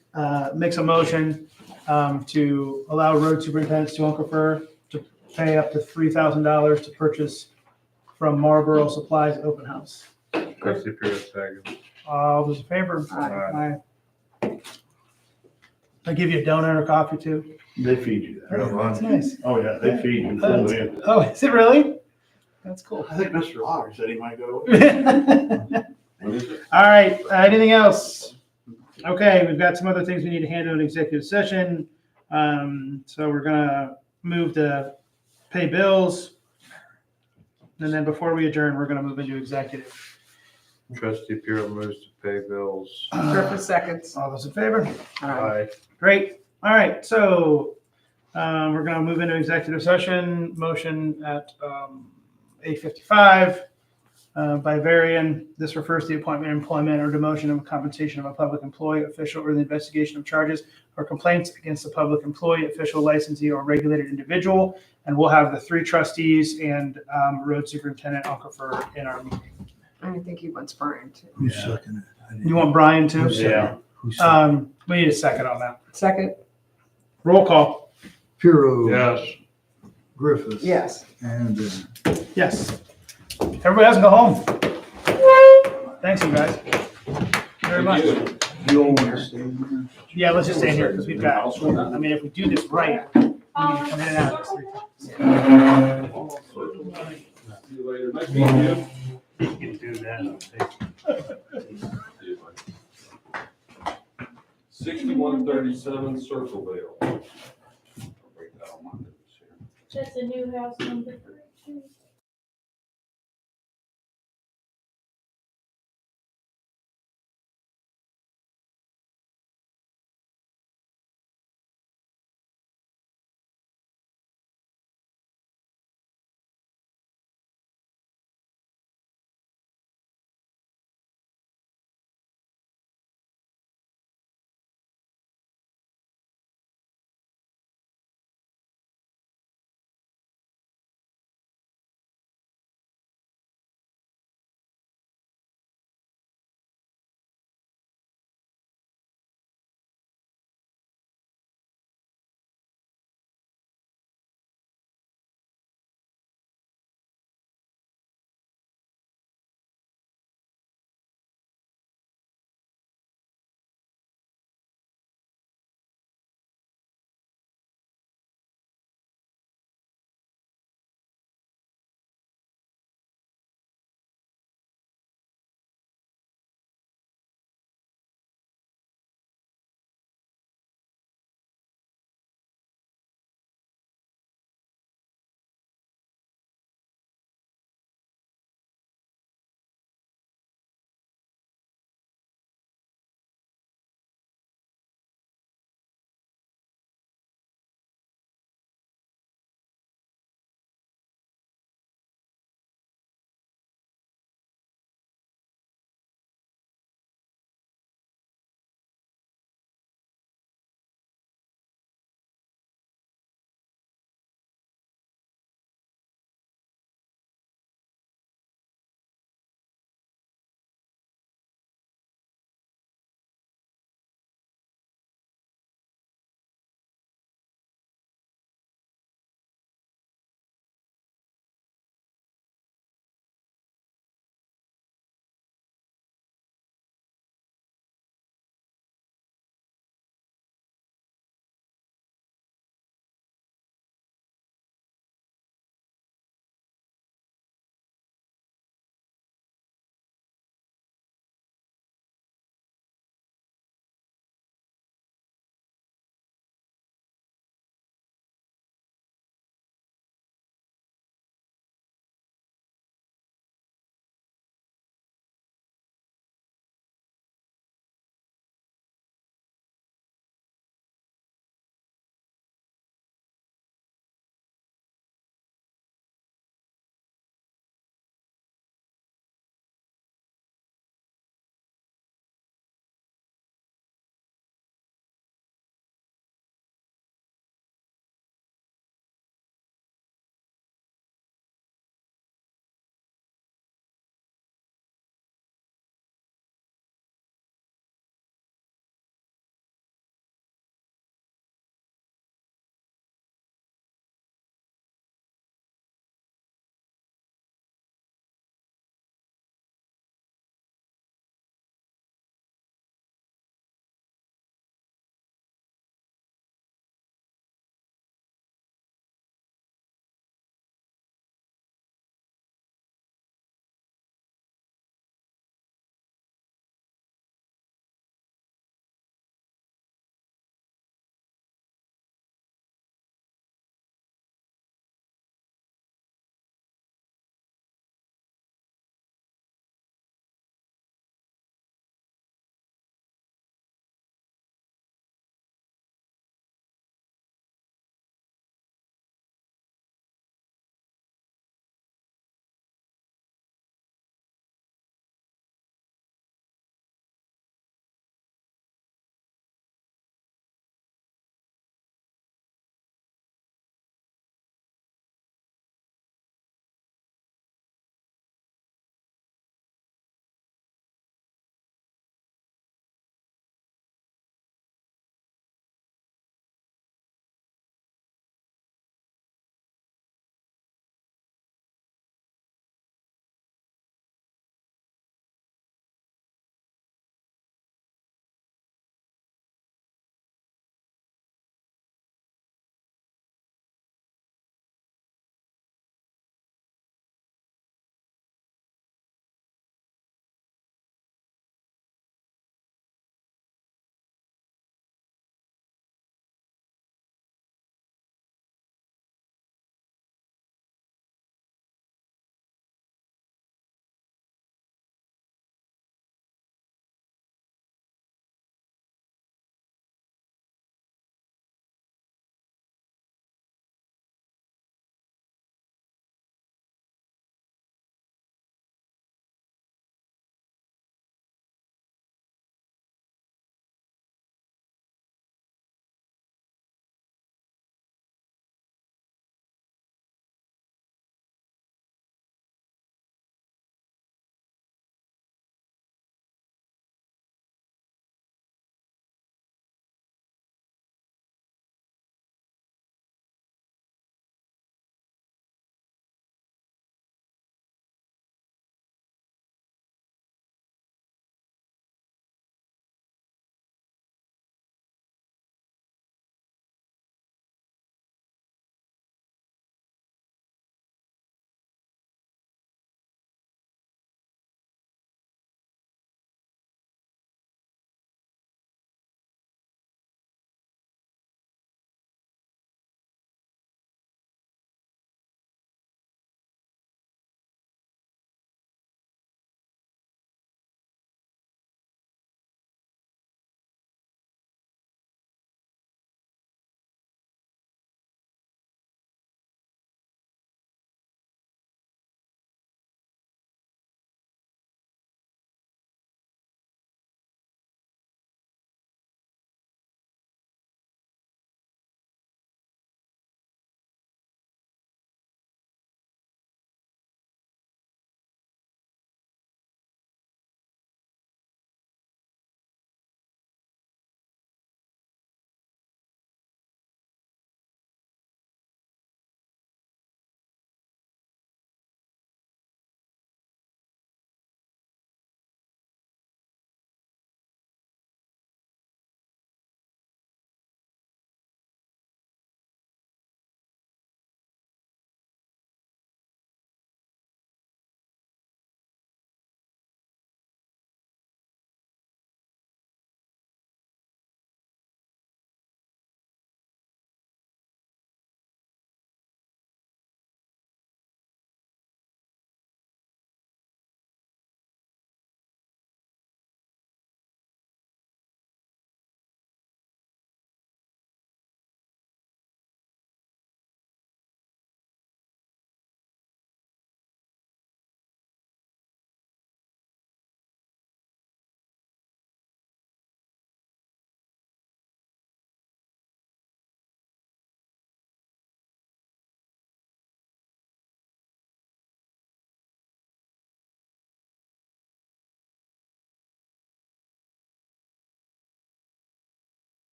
makes a motion to allow road superintendents to Uncle to pay up to $3,000 to purchase from Marlboro Supplies Open House. Trustee Pierce seconds. All those in favor? Aye. Aye. I'll give you a donut or coffee too. They feed you that. That's nice. Oh, yeah, they feed you. Oh, is it really? That's cool. I think Mr. Lauder said he might go. What is it? All right, anything else? Okay, we've got some other things we need to handle in executive session. So we're gonna move to pay bills. And then before we adjourn, we're gonna move into executive. Trustee Pierce moves to pay bills. Griffith seconds. All those in favor? Aye. Aye. Great. All right, so we're gonna move into executive session. Motion at 8:55 by Varian. This refers to the appointment, employment, or demotion of compensation of a public employee, official, or the investigation of charges or complaints against a public employee, official, licensee, or regulated individual. And we'll have the 3 trustees and road superintendent Aquifer in our meeting. I think he wants Brian too. Who Yeah. seconded it? You want Brian too? Who seconded Yeah. it? Who seconded it? We need a second on that. Second? Roll call. Piro. Yes. Griffith. Yes. And Yes. Everybody has to go home. Thanks, you guys. Very much. you all want to stay in Yeah, let's just stay here because we've got, I mean, if we do this right, we need to come in and out of this 3 times. See you later. Nice meeting you. You can do that. 6137 Circleville. I'll break that on my notes here. That's a new house number.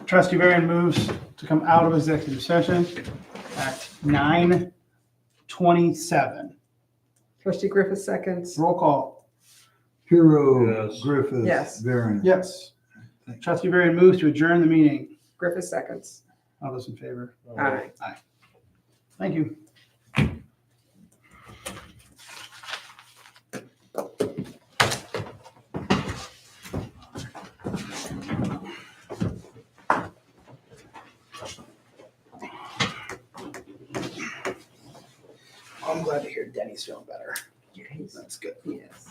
Trustee Varian moves to come out of executive session at 9:27. Trustee Griffith seconds. Roll call. Hero, Yes. Griffith. Yes. Barron. Yes. Trustee Varian moves to adjourn the meeting. Griffith seconds. All those in favor? Aye. Thank you. I'm glad to hear Denny's feeling better. That's good. Yes.